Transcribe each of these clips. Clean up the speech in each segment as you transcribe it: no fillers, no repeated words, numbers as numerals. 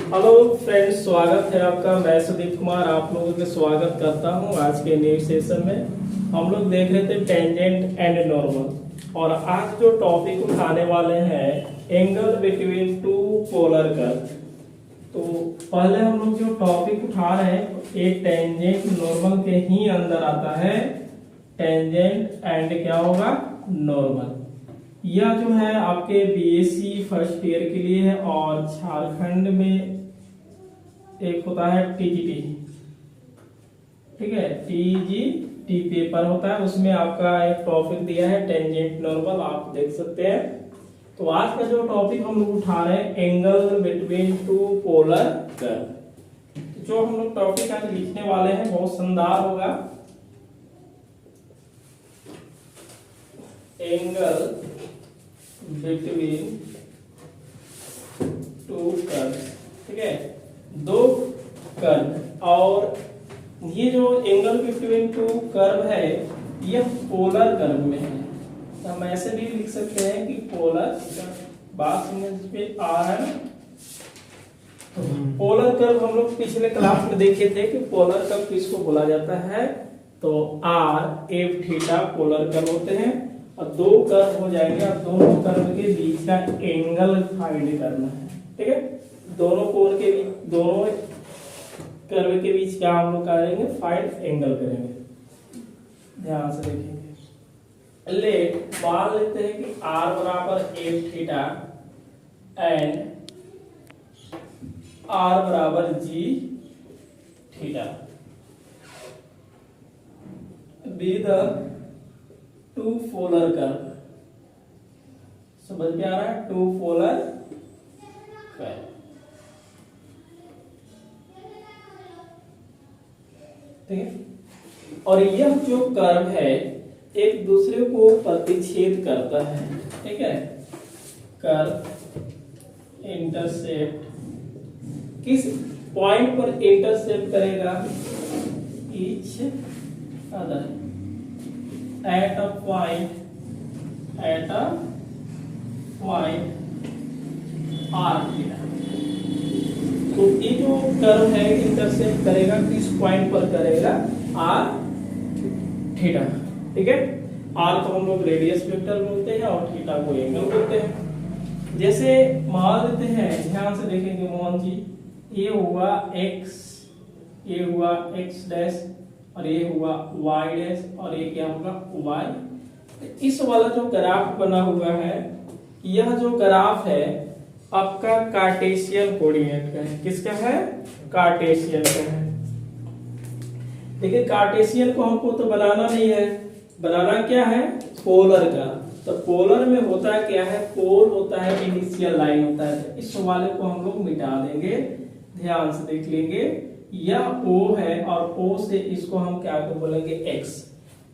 Hello friends, स्वागत है आपका। मैं सुदीप कुमार आप लोगों का स्वागत करता हूं। आज के न्यू सेशन में हम लोग देख रहे थे टेंजेंट एंड नॉर्मल, और आज जो टॉपिक उठाने वाले हैं angle between to polar curve. तो पहले हम लोग जो टॉपिक उठा रहे हैं एक टेंजेंट नॉर्मल के ही अंदर आता है। टेंजेंट एंड क्या होगा, नॉर्मल। यह जो है आपके बीएससी फर्स्ट ईयर के लिए है, और झारखंड में एक होता है टीजीटी, ठीक है, टीजीटी पेपर होता है, उसमें आपका एक टॉपिक दिया है टेंजेंट नॉर्मल, आप देख सकते हैं। तो आज का जो टॉपिक हम लोग उठा रहे हैं angle between to polar curve. जो हम लोग टॉपिक आज लिखने वाले हैं बहुत शानदार होगा। एंगल बिटवीन टू कर्व, ठीक है, दो कर्व। और ये जो एंगल बिटवीन टू कर्व है ये पोलर कर्व में है, तो हम ऐसे भी लिख सकते हैं कि पोलर, बात समझ में आ रहा है। तो पोलर कर्व हम लोग पिछले क्लास में देखे थे कि पोलर कर्व किसको बोला जाता है, तो R F theta polar curve होते हैं, और दो कर्व हो जाएंगे और दोनों कर्व के बीच का एंगल फाइंड करना है, ठीक है। दोनों कोण के बीच, दोनों कर्व के बीच क्या हम लोग करेंगे, फाइंड एंगल करेंगे। ध्यान से देखेंगे। मान लेते हैं कि आर बराबर एफ थीटा एंड आर बराबर g theta be the two polar curve. समझ में आ रहा है, टू पोलर कर्व, ठीक है। और यह जो कर्व है एक दूसरे को प्रतिच्छेद करता है, ठीक है। कर्व इंटरसेप्ट किस पॉइंट पर इंटरसेप्ट करेगा, each other at a point r theta. तो ये जो कर्व है इंटरसेप्ट करेगा किस पॉइंट पर करेगा, r थीटा, ठीक है। r को हम लोग रेडियस वेक्टर बोलते हैं और थीटा को एंगल बोलते हैं। जैसे मान लेते हैं, ध्यान से देखेंगे मोहन जी, ये हुआ x, ये हुआ x डैश, और ये हुआ y डैश, और ये क्या होगा y। इस वाला जो ग्राफ बना हुआ है, यह जो ग्राफ है आपका कार्टेशियन कोऑर्डिनेट का है। किसका है, कार्टेशियन का है। देखिए कार्टेशियन को हमको तो बनाना नहीं है, बनाना क्या है, पोलर का। तो पोलर में होता है क्या है, पोल होता है, इनिशियल लाइन होता है। तो इस वाले को हम लोग मिटा देंगे, ध्यान से देख लेंगे। यह O है और O से इसको हम क्या को बोलेंगे, X।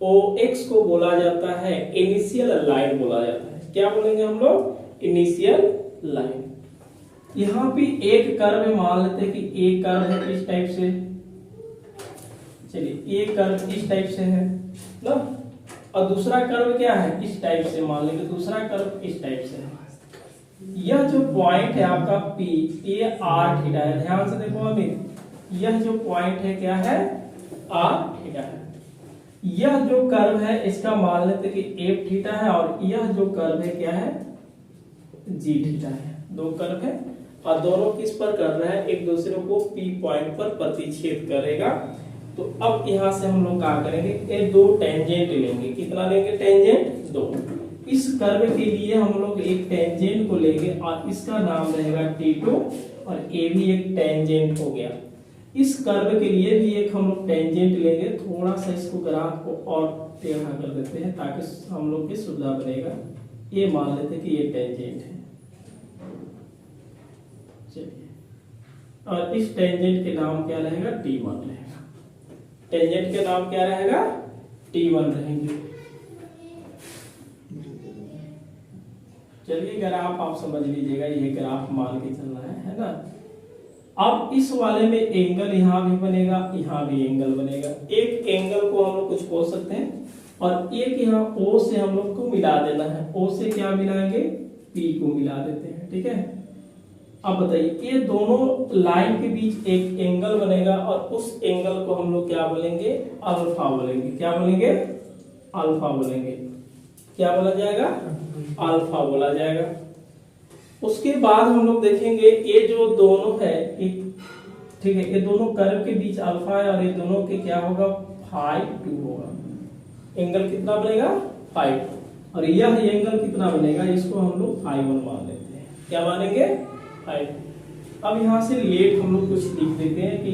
OX को बोला जाता है इनिशियल लाइन बोला जाता है। क्या बोलेंगे हम लोग, इनिशियल लाइन। यहाँ भी एक कर्व मान लेते हैं कि एक कर्व है इस टाइप से, चलिए एक कर्व इस टाइप से है ना, और दूसरा कर्व क्या है, इस टाइप से मान लेंगे, दूसरा कर्व इस टाइप से है। यह जो पॉइंट है आपका P, ये R थीटा है। ध्यान से देखो अमित, यह जो पॉइंट है क्या है, r थीटा है। यह जो कर्व है इसका मान लेते कि f थीटा है, और यह जो कर्व है क्या है, g थीटा है। दो कर्व है और दोनों किस पर कर रहा है, एक दूसरे को P पॉइंट पर प्रतिच्छेद करेगा। तो अब यहां से हम लोग क्या करेंगे, ये दो टेंजेंट लेंगे। कितना लेंगे, टेंजेंट दो। इस कर्व के लिए हम लोग एक टेंजेंट को लेंगे और इसका नाम रहेगा T2, और ये भी एक टेंजेंट हो गया। इस कर्व के लिए भी एक हम लोग टेंजेंट लेंगे। थोड़ा सा इसको ग्राफ को और टेढ़ा कर देते हैं ताकि हम लोग की सुविधा बनेगा। ये मान लेते हैं कि ये टेंजेंट है, चलिए, और इस टेंजेंट के नाम क्या रहेगा, T1 रहेगा। टेंजेंट के नाम क्या रहेगा, T1 रहेंगे। चलिए ग्राफ आप समझ लीजिएगा, ये ग्राफ मान के चलना है ना। अब इस वाले में एंगल यहां भी बनेगा, यहां भी एंगल बनेगा। एक एंगल को हम लोग कुछ बोल सकते हैं, और एक यहाँ O से हम लोग को मिला देना है। O से क्या मिलाएंगे, P को मिला देते हैं, ठीक है। अब बताइए ये दोनों लाइन के बीच एक एंगल बनेगा और उस एंगल को हम लोग क्या बोलेंगे, अल्फा बोलेंगे। क्या बोलेंगे, अल्फा बोलेंगे। क्या बोला जाएगा, अल्फा बोला जाएगा। उसके बाद हम लोग देखेंगे ये जो दोनों है, ठीक है, ये दोनों कर्व के बीच अल्फा है और ये दोनों के क्या होगा, फाई 2 होगा। एंगल कितना बनेगा, फाई। और यह एंगल कितना बनेगा, इसको हम लोग फाई 1 मान लेते हैं। क्या मानेंगे, फाई। अब यहां से लेट हम लोग कुछ लिख देते हैं कि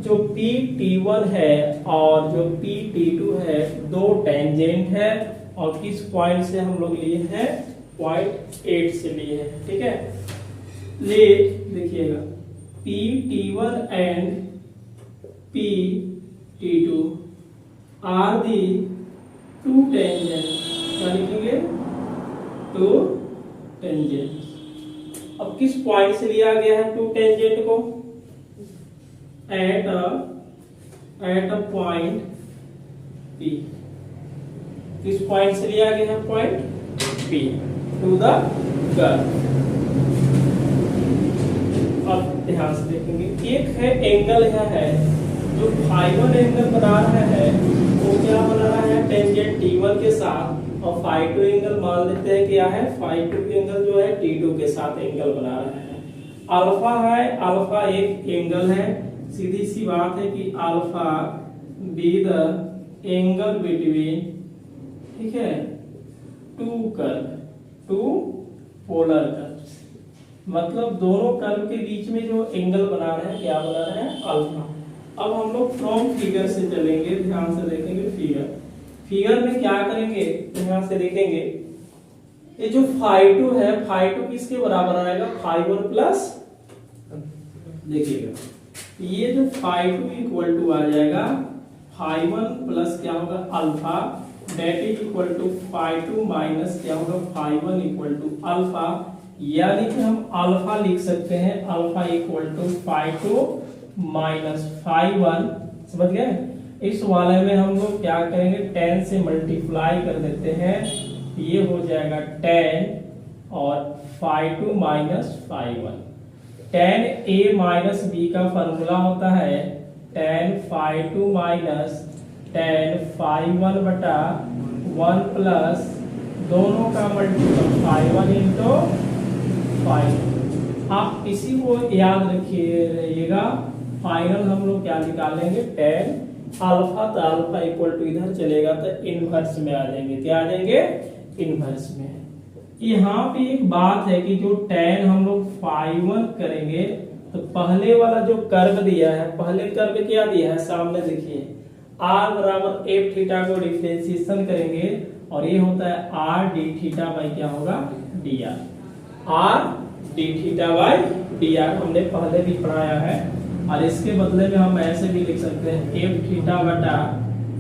जो PT1 है और जो PT2 है दो टेंजेंट है और किस पॉइंट से हम लोग लिए हैं, पॉइंट 8 से लिए हैं। ठीक है, लेट देखिएगा PT1 and PT2 are the two tangent. क्या लिखेंगे, टू टेंजेंट। अब किस पॉइंट से लिया गया है टू टेंजेंट को, एट अ पॉइंट P। किस पॉइंट से लिया गया है, point P to the curve. अब ध्यान से देखेंगे, एक है एंगल यह है जो फाई 1 एंगल बना रहा है, वो क्या बना रहा है, टेंजेंट T1 के साथ, और फाई 2 एंगल मान लेते हैं क्या है, फाई 2 एंगल जो है T2 के साथ एंगल बना रहा है। अल्फा है, अल्फा एक एंगल है, सीधी सी बात है कि alpha be the angle between, ठीक है, two curve, two polar curve. मतलब दोनों कर्व के बीच में जो एंगल बना रहे हैं, क्या बना रहे हैं, अल्फा। अब हम लोग फ्रॉम फिगर से चलेंगे, ध्यान से देखेंगे फिगर। फिगर में क्या करेंगे, ध्यान से देखेंगे, ये जो फाई 2 है, फाई 2 किसके बराबर आएगा, फाई 1 प्लस, देखिएगा ये जो फाई 2 इक्वल टू आ जाएगा फाई 1 प्लस क्या होगा, alpha, that is equal to phi 2 minus क्या होगा, फाई 1 इक्वल टू अल्फा। यानी कि हम अल्फा लिख सकते हैं, alpha equal to phi 2 minus phi 1। समझ गए। इस वाले में हम लोग क्या करेंगे, 10 से मल्टीप्लाई कर देते हैं, ये हो जाएगा 10 और phi 2 minus phi 1। 10a minus b का फॉर्मूला होता है 10 फाई 2 माइनस 10 फाई 1 बटा 1 प्लस दोनों का मल्टीपल फाई 1 इंटू फाई 2। आप इसी को याद रखिएगा। फाइनल हम लोग क्या निकालेंगे, 10 अल्फा, तो अल्फा इक्वल टू इधर चलेगा तो इनवर्स में आ जाएंगे। क्या आ जाएंगे, इनवर्स में। यहाँ पे एक बात है कि जो tan हम लोग फाई 1 करेंगे तो पहले वाला जो कर्व दिया है, पहले कर्व क्या दिया है, सामने देखिए r बराबर एफ थीटा को डिफरेंशिएशन करेंगे और ये होता है r डी थीटा बाई क्या होगा, dr। r d theta by dr हमने पहले भी पढ़ाया है। और इसके बदले में हम ऐसे भी लिख सकते हैं एफ थीटा बटा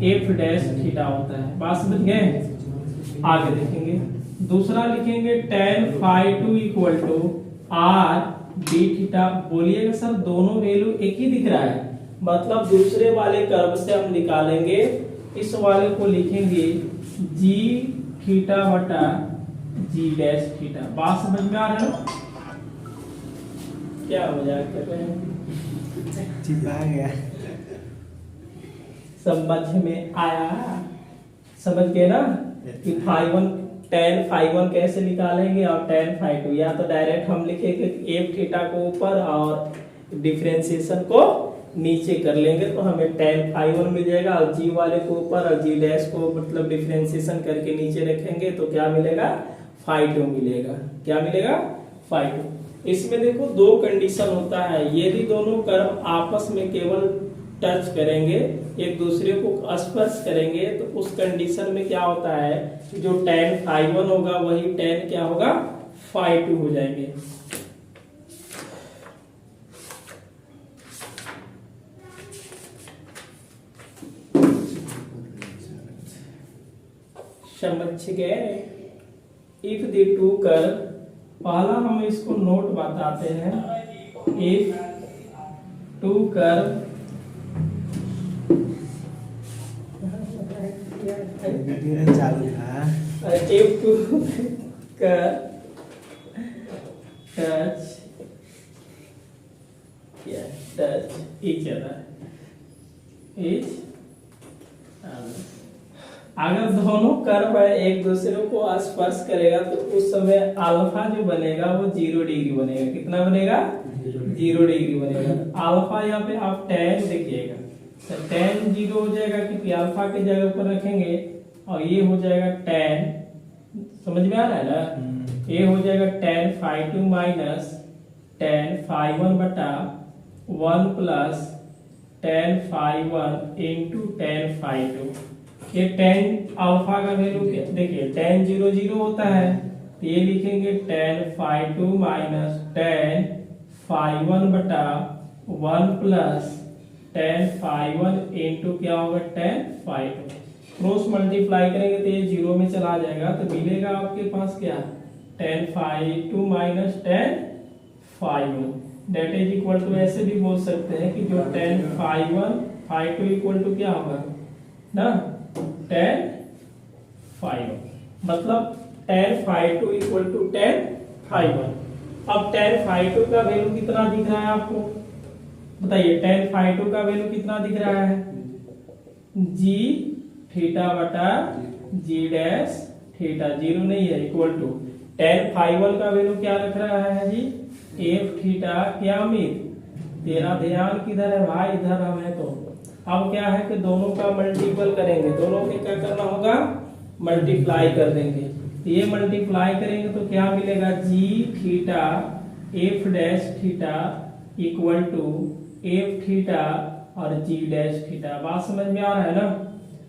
एफ डैश थीटा होता है। बात समझ गए। आगे देखेंगे, दूसरा लिखेंगे tan phi 2 equal to r d theta. बोलिएगा सर दोनों वैल्यू एक ही दिख रहा है, मतलब दूसरे वाले कर्व से हम निकालेंगे, इस वाले को लिखेंगे जी थीटा बटा जी डैश थीटा। बात समझ में आ रहा है, क्या मजाक कर रहे हैं, चिपा गया, समझ में आया, समझ गए ना कि फाई 1 tan फाई 1 कैसे निकालेंगे और tan फाई 2, या तो डायरेक्ट हम लिखेंगे एफ थीटा को ऊपर और डिफरेंशिएशन को नीचे कर लेंगे तो हमें tan फाई 1 मिल जाएगा, और जी वाले को ऊपर और जी डैश को मतलब डिफरेंशिएशन करके नीचे रखेंगे तो क्या मिलेगा, फाई 2 मिलेगा। क्या मिलेगा, फाई 2। इसमें देखो दो कंडीशन होता है, यदि दोनों कर्व आपस में केवल टच करेंगे, एक दूसरे को स्पर्श करेंगे, तो उस कंडीशन में क्या होता है, जो tan फाई 1 होगा वही tan क्या होगा, फाई 2 हो जाएंगे। समझ गए। इफ द टू कर्व, पहला हम इसको नोट बताते हैं, इफ टू कर्व चालू था, if two curve touch touch each other each other. अगर दोनों कर्व एक दूसरे को स्पर्श करेगा तो उस समय अल्फा जो बनेगा वो 0 डिग्री बनेगा। कितना बनेगा? 0 डिग्री बनेगा। अल्फा यहाँ पे आप tan देखिएगा तो tan 0 हो जाएगा क्योंकि अल्फा के जगह पर रखेंगे और ये हो जाएगा tan, समझ में आ रहा है ना? ये हो जाएगा tan phi2 minus tan phi1 बटा 1 plus tan phi1 into tan phi2। ये tan अल्फा का वैल्यू देखिए tan 0 0 होता है तो ये लिखेंगे tan phi2 minus tan phi1 बटा 1 प्लस tan phi1 इंटू क्या होगा tan phi2। क्रॉस मल्टीप्लाई करेंगे तो ये 0 में चला जाएगा तो मिलेगा आपके पास क्या? tan phi2 minus tan phi1 that is equal to, ऐसे भी बोल सकते हैं कि जो tan phi1 phi2 equal to क्या होगा ना tan phi1, मतलब tan phi2 equal to tan phi1। अब tan phi2 का वैल्यू कितना दिख रहा है आपको बताइए? tan phi2 का वैल्यू कितना दिख रहा है? g थीटा बटा g डैश थीटा, 0 नहीं है, इक्वल टू tan phi1 का वैल्यू क्या रख रहा है जी? f theta. क्या अमित तेरा ध्यान किधर है भाई? इधर हम है। तो अब क्या है कि दोनों का मल्टीपल करेंगे, दोनों के क्या करना होगा? मल्टीप्लाई कर देंगे। ये मल्टीप्लाई करेंगे तो क्या मिलेगा? g theta f dash theta equal to f theta और g डैश थीटा। बात समझ में आ रहा है ना?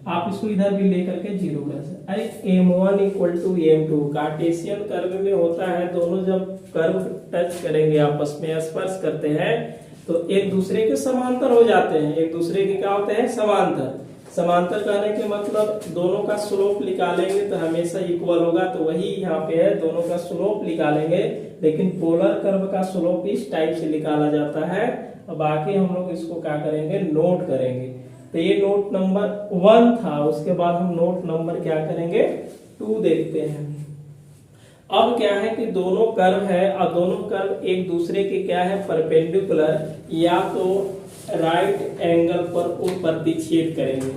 आप इसको इधर भी लेकर के 0 कर सकते। अरे m1 equal to m2 Cartesian curve में होता है, दोनों जब कर्व टच करेंगे आपस में स्पर्श करते हैं तो एक दूसरे के समांतर हो जाते हैं। एक दूसरे के क्या होते हैं? समांतर। समांतर कहने के मतलब दोनों का स्लोप निकालेंगे तो हमेशा इक्वल होगा, तो वही यहाँ पे है, दोनों का स्लोप निकालेंगे। लेकिन पोलर कर्व का स्लोप इस टाइप से निकाला जाता है और बाकी हम लोग इसको क्या करेंगे? नोट करेंगे। तो ये नोट नंबर 1 था, उसके बाद हम नोट नंबर क्या करेंगे? 2 देखते हैं। अब क्या है कि दोनों कर्व है और दोनों कर्व एक दूसरे के क्या है? परपेंडिकुलर या तो राइट एंगल पर वो प्रतिच्छेद करेंगे।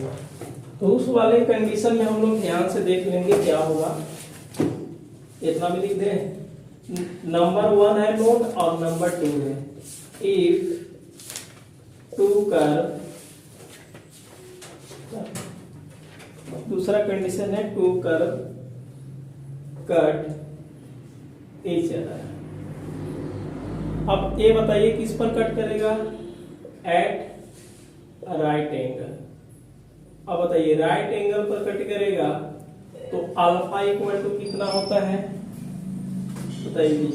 तो उस वाले कंडीशन में हम लोग ध्यान से देख लेंगे क्या होगा। इतना भी लिख दें। नंबर 1 है नोट और नंबर 2 है इफ 2 कर्व। दूसरा कंडीशन है 2 कर्व कट ईच अदर। अब ये बताइए किस पर कट करेगा? At right angle. अब बताइए राइट एंगल पर कट करेगा तो अल्फा इक्वल टू कितना होता है बताइए?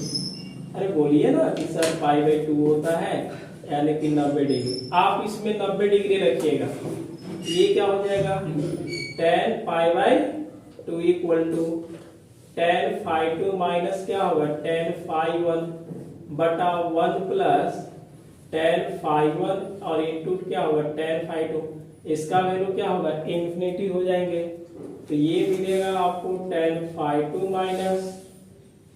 अरे बोलिए ना कि सर π/2 होता है यानी कि 90 डिग्री। आप इसमें 90 डिग्री रखिएगा, ये क्या हो जाएगा? tan π/2 equal to tan phi2 minus क्या होगा? tan phi1 बटा 1 प्लस tan phi1 और इनटू क्या होगा? tan phi2। इसका वैल्यू क्या होगा? इन्फिनिटी हो जाएंगे। तो ये मिलेगा आपको tan phi2 minus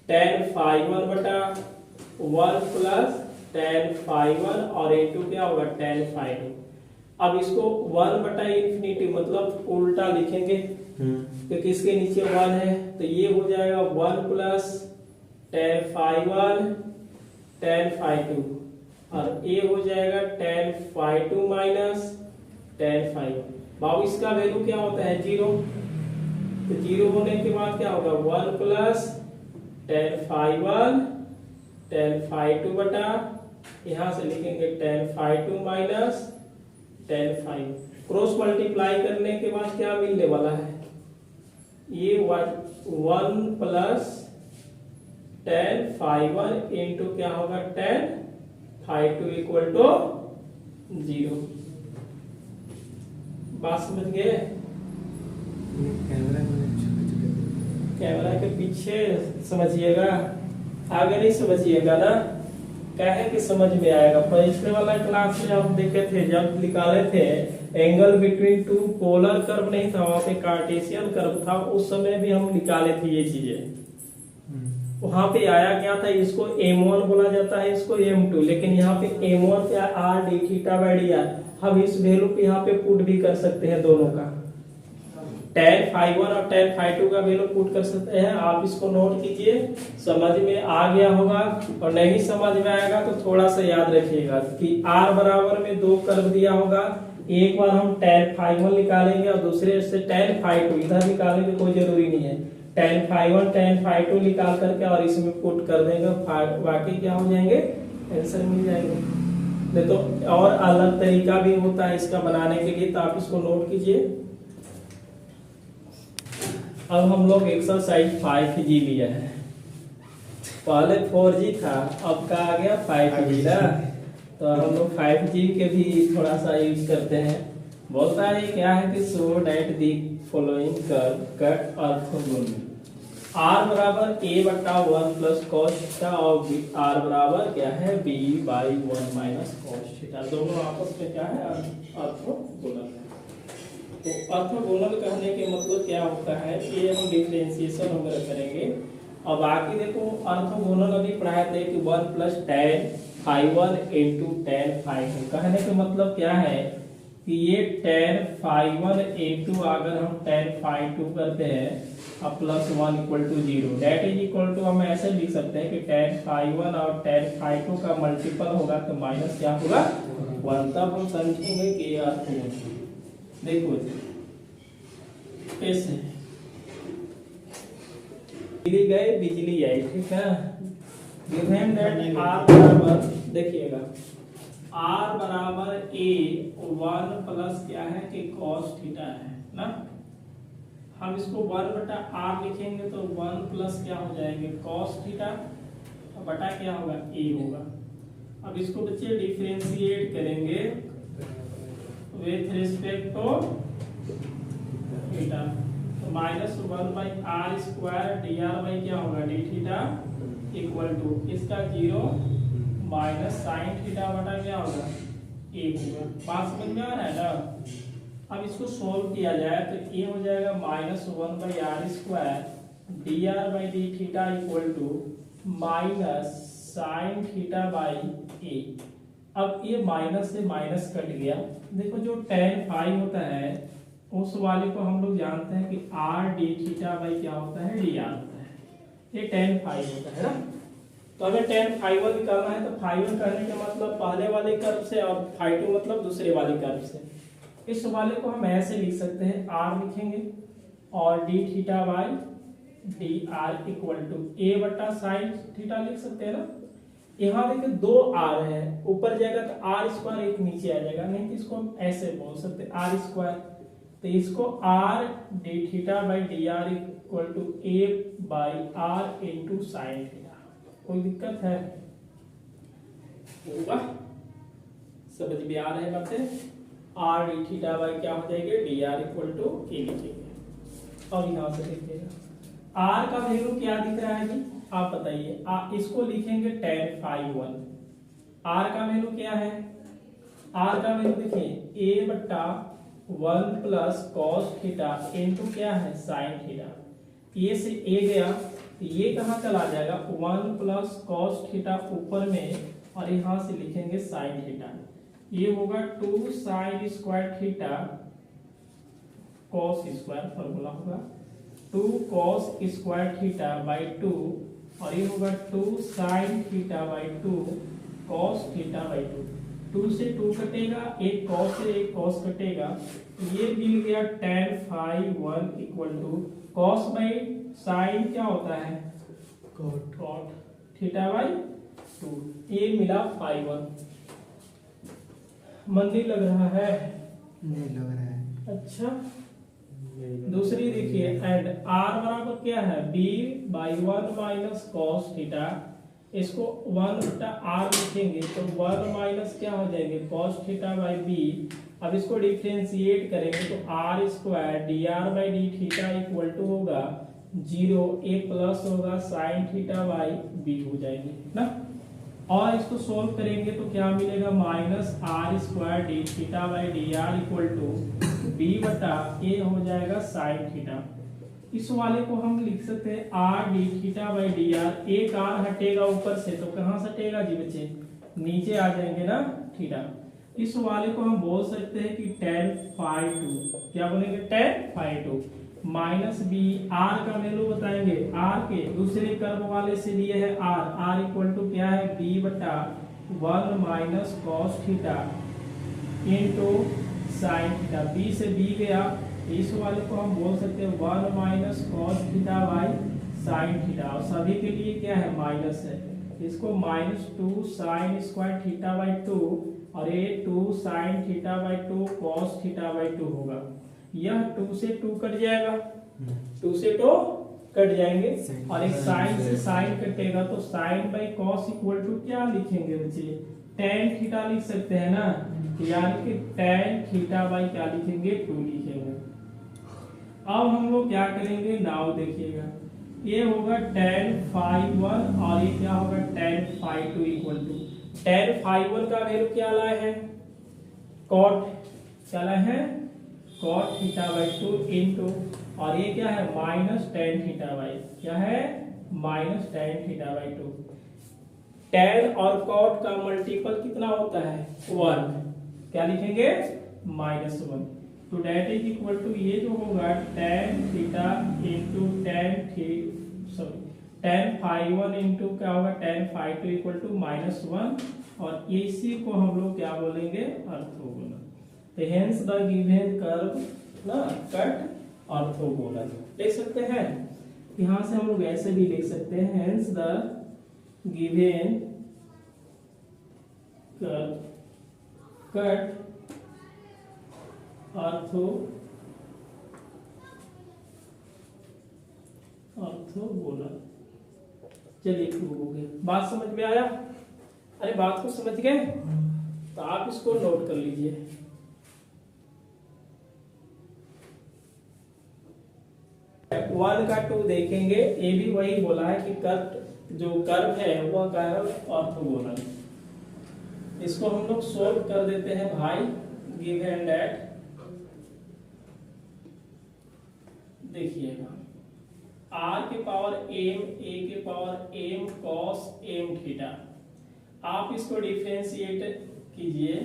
tan phi1 बटा 1 प्लस tan phi1 और इनटू क्या होगा? tan phi2। अब इसको 1 बटा इन्फिनिटी मतलब उल्टा लिखेंगे क्योंकि इसके नीचे 1 है, तो ये हो जाएगा 1 plus tan phi1 tan phi2 और ये हो जाएगा tan phi2 minus tan phi1। बाबू इसका वैल्यू क्या होता है? 0। तो 0 होने के बाद क्या होगा? 1 plus tan phi1 tan phi2 बटा यहां से लिखेंगे tan phi2 minus tan phi। Cross multiply करने के बाद क्या मिलने वाला है? ये 1 प्लस tan phi1 इंटू क्या होगा? tan phi2 equal to 0। बात समझ गए? कैमरा के पीछे समझिएगा, आगे नहीं समझिएगा ना। क्या है कि समझ में आएगा। पिछले वाला क्लास में हम देखे थे जब निकाले थे एंगल बिटवीन 2 पोलर कर्व नहीं था, वहां पे कार्टेशियन कर्व था, उस समय भी हम निकाले थे ये चीजें। वहां पे आया क्या था, इसको m1 बोला जाता है, इसको m2, लेकिन यहाँ पे m1 पे r d theta by d are. हम इस वैल्यू पे यहाँ पे पुट भी कर सकते हैं दोनों का, tan phi1 और tan phi2 का वैल्यू पुट कर सकते हैं। आप इसको नोट कीजिए, समझ में आ गया होगा, और नहीं समझ में आएगा तो थोड़ा सा याद रखिएगा कि r बराबर में दो कर्व दिया होगा, एक बार हम tan phi1 निकालेंगे और दूसरे से tan phi2, इधर निकालने की कोई जरूरी नहीं है, tan phi1 tan phi2 निकाल करके और इसमें पुट कर देंगे, बाकी क्या हो जाएंगे, आंसर मिल जाएंगे। नहीं तो और अलग तरीका भी होता है इसका बनाने के लिए, तो आप इसको नोट कीजिए। अब हम लोग एक्सरसाइज 5G लिया है, पहले 4G था, अब का आ गया 5G ना, तो हम लोग 5G के भी थोड़ा सा यूज करते हैं। बोलता है क्या है कि show that the following curve cut orthogonal, r बराबर a बटा 1 प्लस कॉस थीटा और r बराबर क्या है b by 1 minus cos theta, दोनों आपस में क्या है, ऑर्थोगोनल है। तो ऑर्थोगोनल कहने के मतलब क्या होता है, ये हम डिफरेंशिएशन वगैरह करेंगे। और बाकी देखो ऑर्थोगोनल अभी पढ़ाए थे कि 1 plus tan phi1 into tan phi2, कहने का मतलब क्या है कि ये tan phi1 इंटू अगर हम tan phi2 करते हैं अब plus 1 equal to 0, that is equal to हम ऐसे लिख सकते हैं कि tan phi1 और tan phi2 का मल्टीपल होगा तो माइनस क्या होगा 1, तब हम समझेंगे कि ये ऑर्थोगोनल। देखो कैसे बिजली गए बिजली आई, ठीक है, गिवन दैट r बराबर, देखिएगा r बराबर a 1 प्लस क्या है कि cos थीटा है ना, हम इसको 1 बटा r लिखेंगे तो 1 प्लस क्या हो जाएंगे cos थीटा बटा क्या होगा a होगा। अब इसको बच्चे डिफरेंशिएट करेंगे विथ रिस्पेक्ट टू थीटा, तो minus 1 by r square d r by क्या होगा डी थीटा इक्वल टू इसका 0 माइनस साइन थीटा बटा क्या होगा 1 होगा। बात समझ में आ रहा है ना। अब इसको सोल्व किया जाए तो ये हो जाएगा minus 1 by r square d r by d theta equal to minus sine theta by a. अब ये माइनस से माइनस कट गया, देखो जो tan फाई होता है उस वाले को हम लोग जानते हैं कि r d थीटा बाई क्या होता है dr होता है, ये tan फाई होता है ना। तो हमें tan phi1 निकालना है, तो phi1 करने का मतलब पहले वाले कर्व से और phi2 मतलब दूसरे वाले कर्व से। इस वाले को हम ऐसे लिख सकते हैं, r लिखेंगे और d theta by dr equal to a बटा साइन थीटा लिख सकते हैं ना। यहाँ देखिए दो r है, ऊपर जाएगा तो r स्क्वायर एक नीचे आ जाएगा, नहीं तो इसको हम ऐसे बोल सकते हैं r स्क्वायर, तो इसको r d theta by d r equal to a by r into sine theta. कोई दिक्कत है होगा, समझ में आ रहे बातें। r d थीटा बाई क्या हो जाएगी d r equal to a लिखेंगे। और यहाँ से देखिएगा r का वैल्यू क्या दिख रहा है जी, आप बताइए। इसको लिखेंगे tan phi1, r का वैल्यू क्या है, r का वैल्यू देखिए a बटा 1 प्लस cos थीटा इनटू क्या है sin थीटा। ये से a गया तो ये कहाँ चला जाएगा 1 प्लस cos थीटा ऊपर में, और यहाँ से लिखेंगे sin थीटा, ये होगा 2 sin square theta cos square formula होगा 2 cos स्क्वायर थीटा बाई 2, और ये होगा 2 sin theta by 2 cos theta by 2। 2 से 2 कटेगा, एक cos से एक cos कटेगा, ये मिल गया tan phi1 equal to cos by sin क्या होता है cot थीटा बाई 2, ये मिला phi1। मन नहीं लग रहा है? नहीं लग रहा है। अच्छा, दूसरी देखिए, एंड r बराबर क्या है b by 1 minus cos theta, इसको 1 बटा r लिखेंगे तो 1 माइनस क्या हो जाएंगे कॉस थीटा बाई b। अब इसको डिफरेंशिएट करेंगे तो r square d r by d theta equal to होगा 0, a प्लस होगा साइन थीटा बाई b हो जाएंगे ना। और इसको सोल्व करेंगे तो क्या मिलेगा minus r square d theta by d r equal to b बटा ए हो जाएगा साइन थीटा। इस वाले को हम लिख सकते हैं are d theta by d are. एक आर हटेगा ऊपर से तो कहाँ से हटेगा जी बच्चे, नीचे आ जाएंगे ना थीटा। इस वाले को हम बोल सकते हैं कि tan phi 2, क्या बोलेंगे tan phi 2 minus b, r का वैल्यू बताएंगे, आर के दूसरे कर्व वाले से लिए है आर इक्वल टू क्या है बी बटा 1 minus cos theta into sine theta. B से बी गया, इस वाले को हम बोल सकते हैं 1 minus cos theta by sine theta, और सभी के लिए क्या है माइनस है, इसको -2 साइन स्क्वायर थीटा बाई 2 और ये 2 sign theta by 2 cos theta by 2 होगा। यह 2 से 2 कट जाएगा, 2 से 2 कट जाएंगे, और एक साइन से साइन कटेगा तो sine by cos equal to क्या लिखेंगे बच्चे, tan थीटा लिख सकते हैं ना, यानी कि tan थीटा बाई क्या लिखेंगे 2 लिखेंगे। अब हम लोग क्या करेंगे, नाउ देखिएगा, ये होगा tan phi 1 और ये क्या होगा tan phi 2 equal to tan phi 1 का वैल्यू क्या लाए हैं cot, क्या लाए हैं cot थीटा बाई 2 इंटू, और ये क्या है माइनस tan थीटा बाई, क्या है minus tan theta by 2। tan और cot का मल्टीपल कितना होता है 1, क्या लिखेंगे -1, तो डेट इज इक्वल टू ये जो होगा tan theta into tan phi 1 into क्या होगा tan phi 2 इक्वल टू -1, और इसी को हम लोग क्या बोलेंगे ऑर्थोगोनल। तो हेंस द गिवन कर्व ना कट ऑर्थोगोनल लिख सकते हैं। यहाँ से हम लोग ऐसे भी लिख सकते हैं, hence the given curve cut orthogonal. चलिए शुरू हो गया, बात समझ में आया? अरे बात को समझ गए तो आप इसको नोट कर लीजिए। वन का 2 देखेंगे, ये भी वही बोला है कि कट जो कर्व है वह कर्व ऑर्थोगोनल। इसको हम लोग सोल्व कर देते हैं भाई, गिवन दैट देखिएगा r के पावर m a के power m cos m theta, आप इसको डिफरेंशिएट कीजिए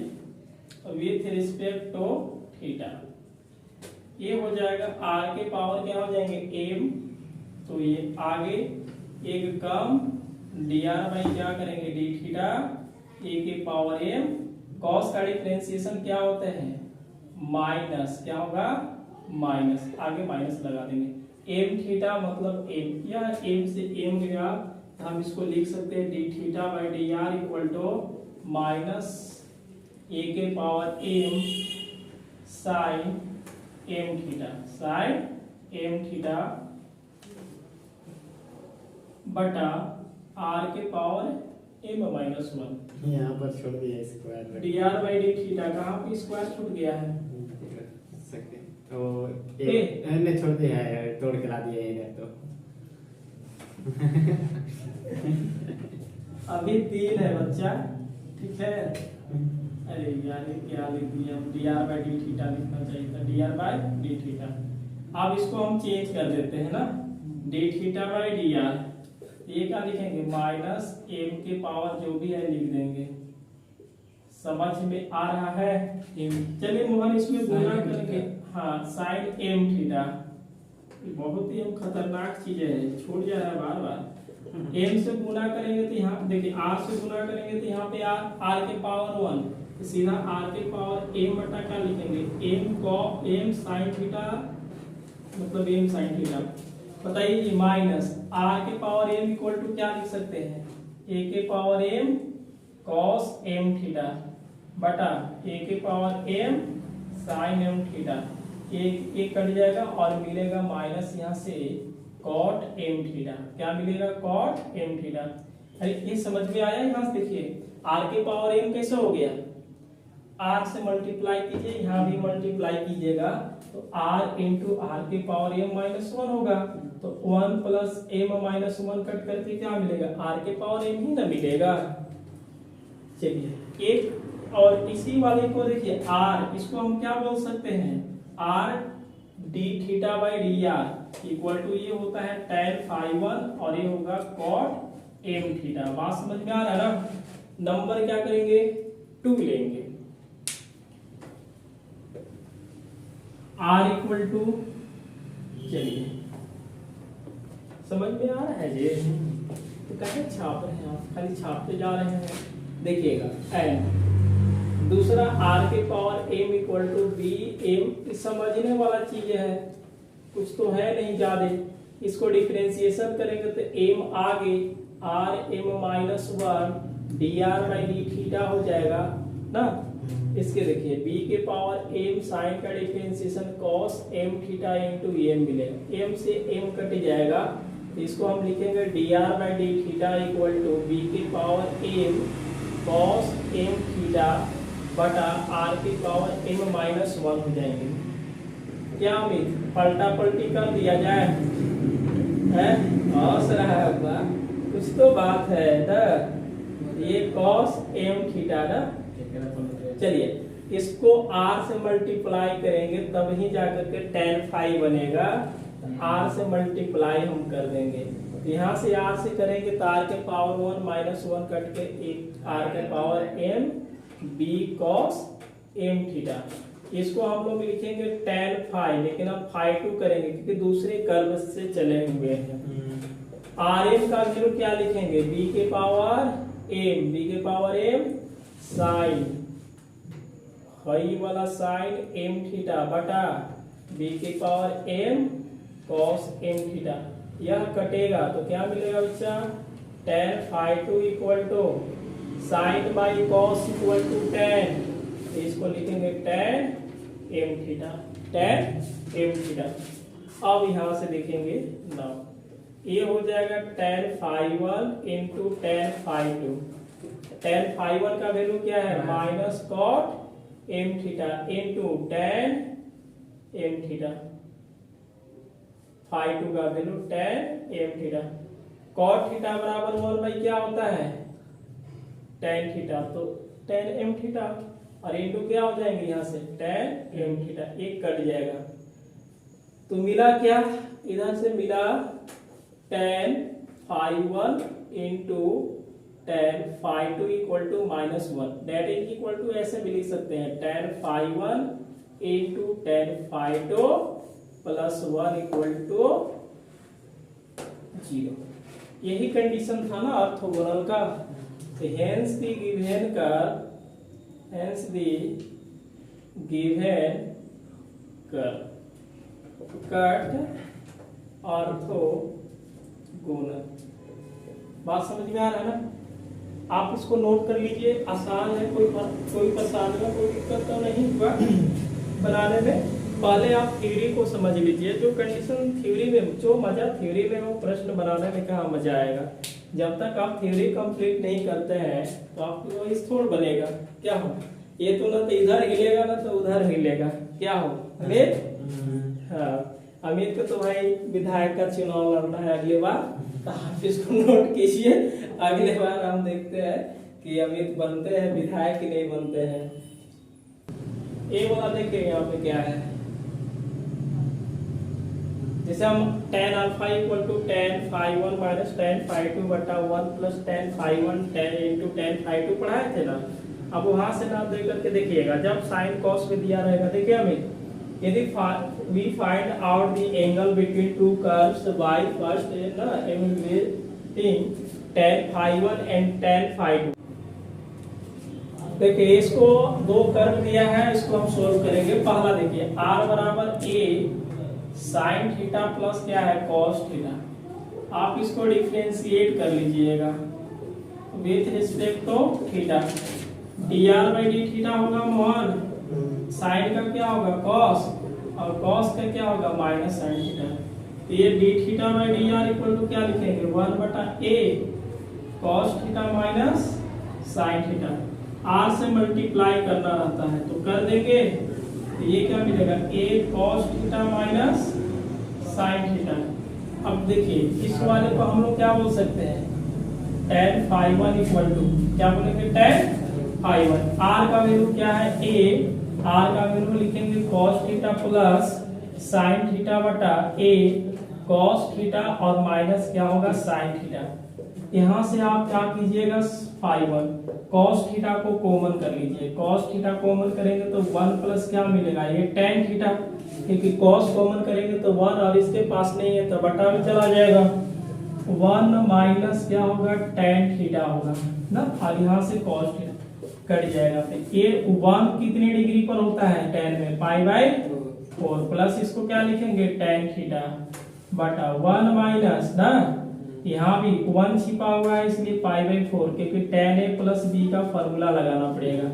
विथ रिस्पेक्ट टू थीटा, ये हो जाएगा r के पावर क्या हो जाएंगे m, तो ये आगे एक कम dr बाई क्या करेंगे d थीटा a के पावर m, cos का डिफरेंशिएशन क्या होता है माइनस, क्या होगा माइनस, आगे माइनस लगा देंगे, m थीटा मतलब m, या m से m गया, हम इसको लिख सकते हैं d theta by d r equal to minus a के power m sine m theta, sine m theta बटा r के पावर m माइनस 1, यहाँ पर छोड़ दिया square, d r by d theta, कहाँ पे स्क्वायर छूट गया है तो ने छोड़ दिया है, तोड़ के ला दिया इधर तो अभी 3 है बच्चा, ठीक है। अरे यार क्या लिख दिया, D r by d theta लिखना चाहिए था, D r by d theta. अब इसको हम चेंज कर देते हैं ना, D theta by d are, ये क्या लिखेंगे माइनस m के पावर जो भी है लिख देंगे, समझ में आ रहा है। चलिए मोहन इसमें गुणा करेंगे, हाँ साइन m थीटा, बहुत ही खतरनाक चीज है, छूट जा रहा है बार बार। m से गुणा करेंगे तो यहाँ देखिए r से गुणा करेंगे तो यहाँ पे r के पावर 1, तो सीधा r के पावर m बटा क्या लिखेंगे m साइन थीटा, मतलब m साइन थीटा, बताइए माइनस r के पावर m इक्वल टू क्या लिख सकते हैं a के power m cos m theta बटा a के power m sine m theta, एक कट जाएगा और मिलेगा माइनस यहाँ से cot m थीटा, क्या मिलेगा cot m थीटा। अरे ये समझ में आया? यहाँ से देखिए r के पावर m कैसे हो गया, r से मल्टीप्लाई कीजिए, यहाँ भी मल्टीप्लाई कीजिएगा तो r इंटू आर के पावर m माइनस 1 होगा, तो 1 प्लस m माइनस 1 कट करके क्या मिलेगा r के पावर m ही ना मिलेगा। चलिए एक और इसी वाले को देखिए r, इसको हम क्या बोल सकते हैं r d theta by d r equal to ये होता है tan फाई 1 और ये होगा cot m थीटा। बात समझ में आ रहा है ना? नंबर क्या करेंगे? 2 लेंगे। r इक्वल टू, चलिए समझ में आ रहा है जी? तो कैसे छाप रहे हैं आप? खाली छापते जा रहे हैं। देखिएगा n दूसरा r के power m equal to b m, समझने वाला चीज है, कुछ तो है नहीं ज्यादा। इसको डिफरेंशिएशन करेंगे तो m आगे r m minus 1 d r by d theta हो जाएगा ना। इसके देखिए b के पावर m साइन का differentiation cos m theta into m मिलेगा। m से m कट जाएगा तो इसको हम लिखेंगे d r by d theta equal to b के power m cos m theta बटा r की पावर m माइनस 1 हो जाएंगे। क्या उम्मीद? पलटा पलटी कर दिया जाए है? हंस रहा है, कुछ तो बात है ना। ये cos m थीटा ना, चलिए इसको r से मल्टीप्लाई करेंगे तब ही जाकर के tan फाई बनेगा। r से मल्टीप्लाई हम कर देंगे, यहाँ से r से करेंगे तो r के पावर 1 माइनस 1 कट के एक r के power m b cos m theta. इसको हम लोग लिखेंगे tan फाई, लेकिन अब फाई 2 करेंगे क्योंकि दूसरे कर्व से चले हुए हैं। rm का वैल्यू क्या लिखेंगे? b के पावर m साइन फाई वाला साइन m थीटा बटा b के power m cos m theta. यह कटेगा तो क्या मिलेगा बच्चा? tan phi 2 equal to sine by cos equal to tan, इसको लिखेंगे tan m थीटा। अब यहां से देखेंगे ना, ये हो जाएगा tan phi 1 into tan phi 2। tan phi 1 का वैल्यू क्या है? Minus cot m theta into tan m theta. Phi 2 का value tan m theta. cot theta बराबर 1 बाई क्या होता है? tan थीटा, तो tan m थीटा और इंटू क्या हो जाएंगे यहाँ से? tan m theta. एक कट जाएगा तो मिला क्या? इधर से मिला tan phi 1 into tan phi 2 equal to minus 1। That is equal to ऐसे भी लिख सकते हैं tan phi 1 into tan phi 2 plus 1 equal to 0। यही कंडीशन था ना ऑर्थोगोनल का। Hence the given curve, cut orthogonal. बात समझ में आ रहा है ना? आप इसको नोट कर लीजिए, आसान है, कोई परेशानी में कोई दिक्कत तो नहीं हुआ बनाने में। पहले आप थ्योरी को समझ लीजिए, जो कंडीशन थ्योरी में, जो मजा थ्योरी में वो प्रश्न बनाने में कहाँ मजा आएगा। जब तक आप थ्योरी कंप्लीट नहीं करते हैं तो आपको वही थोड़ बनेगा। क्या हो, ये तो ना तो इधर हिलेगा ना तो उधर हिलेगा। क्या हो अमित? हाँ, अमित को तो भाई विधायक का चुनाव लड़ना है अगले बार, तो आप इसको नोट कीजिए। अगले बार हम देखते हैं कि अमित बनते हैं विधायक कि नहीं बनते हैं। ये वाला देखिए यहाँ पे क्या है, जैसे हम tan alpha equal to tan phi 1 minus tan phi 2 बटा 1 plus tan phi 1 tan into tan phi 2 पढ़ाए थे ना। अब वहां से ना देख करके देखिएगा, जब साइन कॉस में दिया रहेगा, देखिए हमें यदि we find out the angle between two curves by first ना evaluating tan phi 1 and tan phi 2। देखिए इसको दो कर्व दिया है, इसको हम सोल्व करेंगे। पहला देखिए r बराबर a साइन थीटा प्लस क्या है? Cos theta. आप इसको डिफरेंशिएट कर लीजिएगा with respect to theta. D r by d theta होगा 1, साइन का क्या होगा? कॉस, और कॉस का क्या होगा? Minus sine theta. तो ये d theta by d r equal to क्या लिखेंगे? 1 बटा a cos theta minus sine theta. R से मल्टीप्लाई करना रहता है तो कर देंगे, तो ये क्या मिलेगा? a cos theta minus sine theta. अब देखिए इस वाले को हम लोग क्या बोल सकते हैं? tan फाई 1 इक्वल टू क्या बोलेंगे? tan phi 1। r का वैल्यू क्या है? a, r का वैल्यू लिखेंगे cos theta plus sine theta बटा ए कॉस थीटा और माइनस क्या होगा साइन थीटा। यहां से आप क्या कीजिएगा फाई 1 कॉस थीटा को कॉमन कर लीजिए। कॉस थीटा कॉमन करेंगे तो 1 प्लस क्या मिलेगा ये टेन थीटा, क्योंकि कॉस कॉमन करेंगे तो 1 और इसके पास नहीं है तो बटा में चला जाएगा। 1 माइनस क्या होगा टेन थीटा होगा ना, और यहाँ से कॉस थीटा कट जाएगा। फिर ये 1 कितने डिग्री पर होता है टेन में पाई बाय 4 प्लस इसको क्या लिखेंगे टेन थीटा बटा 1 माइनस ना, यहाँ भी 1 छिपा हुआ है इसलिए पाई बाय 4, क्योंकि tan a प्लस बी का फॉर्मूला लगाना पड़ेगा।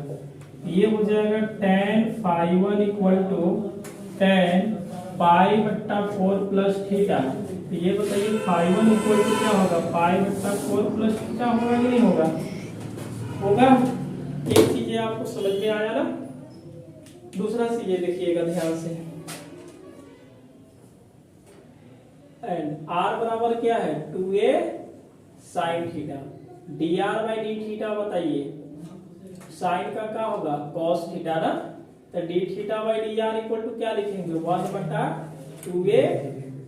ये हो जाएगा tan phi 1 equal to tan pi बट्टा 4 प्लस थीटा। तो ये बताइए फाई 1 इक्वल टू क्या होगा पाई बट्टा 4 प्लस थीटा होगा कि नहीं होगा? होगा। एक चीज आपको समझ में आया ना। दूसरा चीज ये देखिएगा ध्यान से, एंड r बराबर क्या है 2a sine theta, dr by d theta बताइए साइन का क्या होगा cos थीटा ना, तो d theta by dr equal to क्या लिखेंगे 1 बटा 2a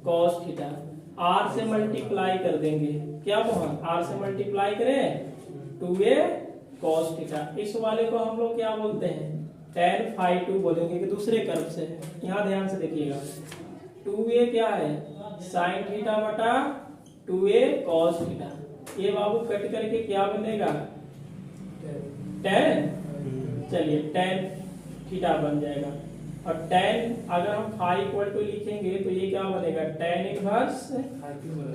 cos थीटा। r से मल्टीप्लाई कर देंगे क्या मोहन, r से मल्टीप्लाई करें 2a cos थीटा। इस वाले को हम लोग क्या बोलते हैं tan फाई 2 बोलेंगे कि दूसरे कर्व से। यहाँ ध्यान से देखिएगा 2a क्या है साइन थीटा बटा 2a cos थीटा। ये बाबू कट करके क्या बनेगा tan, चलिए tan थीटा बन जाएगा। और tan अगर हम फाई इक्वल टू लिखेंगे तो ये क्या बनेगा tan इनवर्स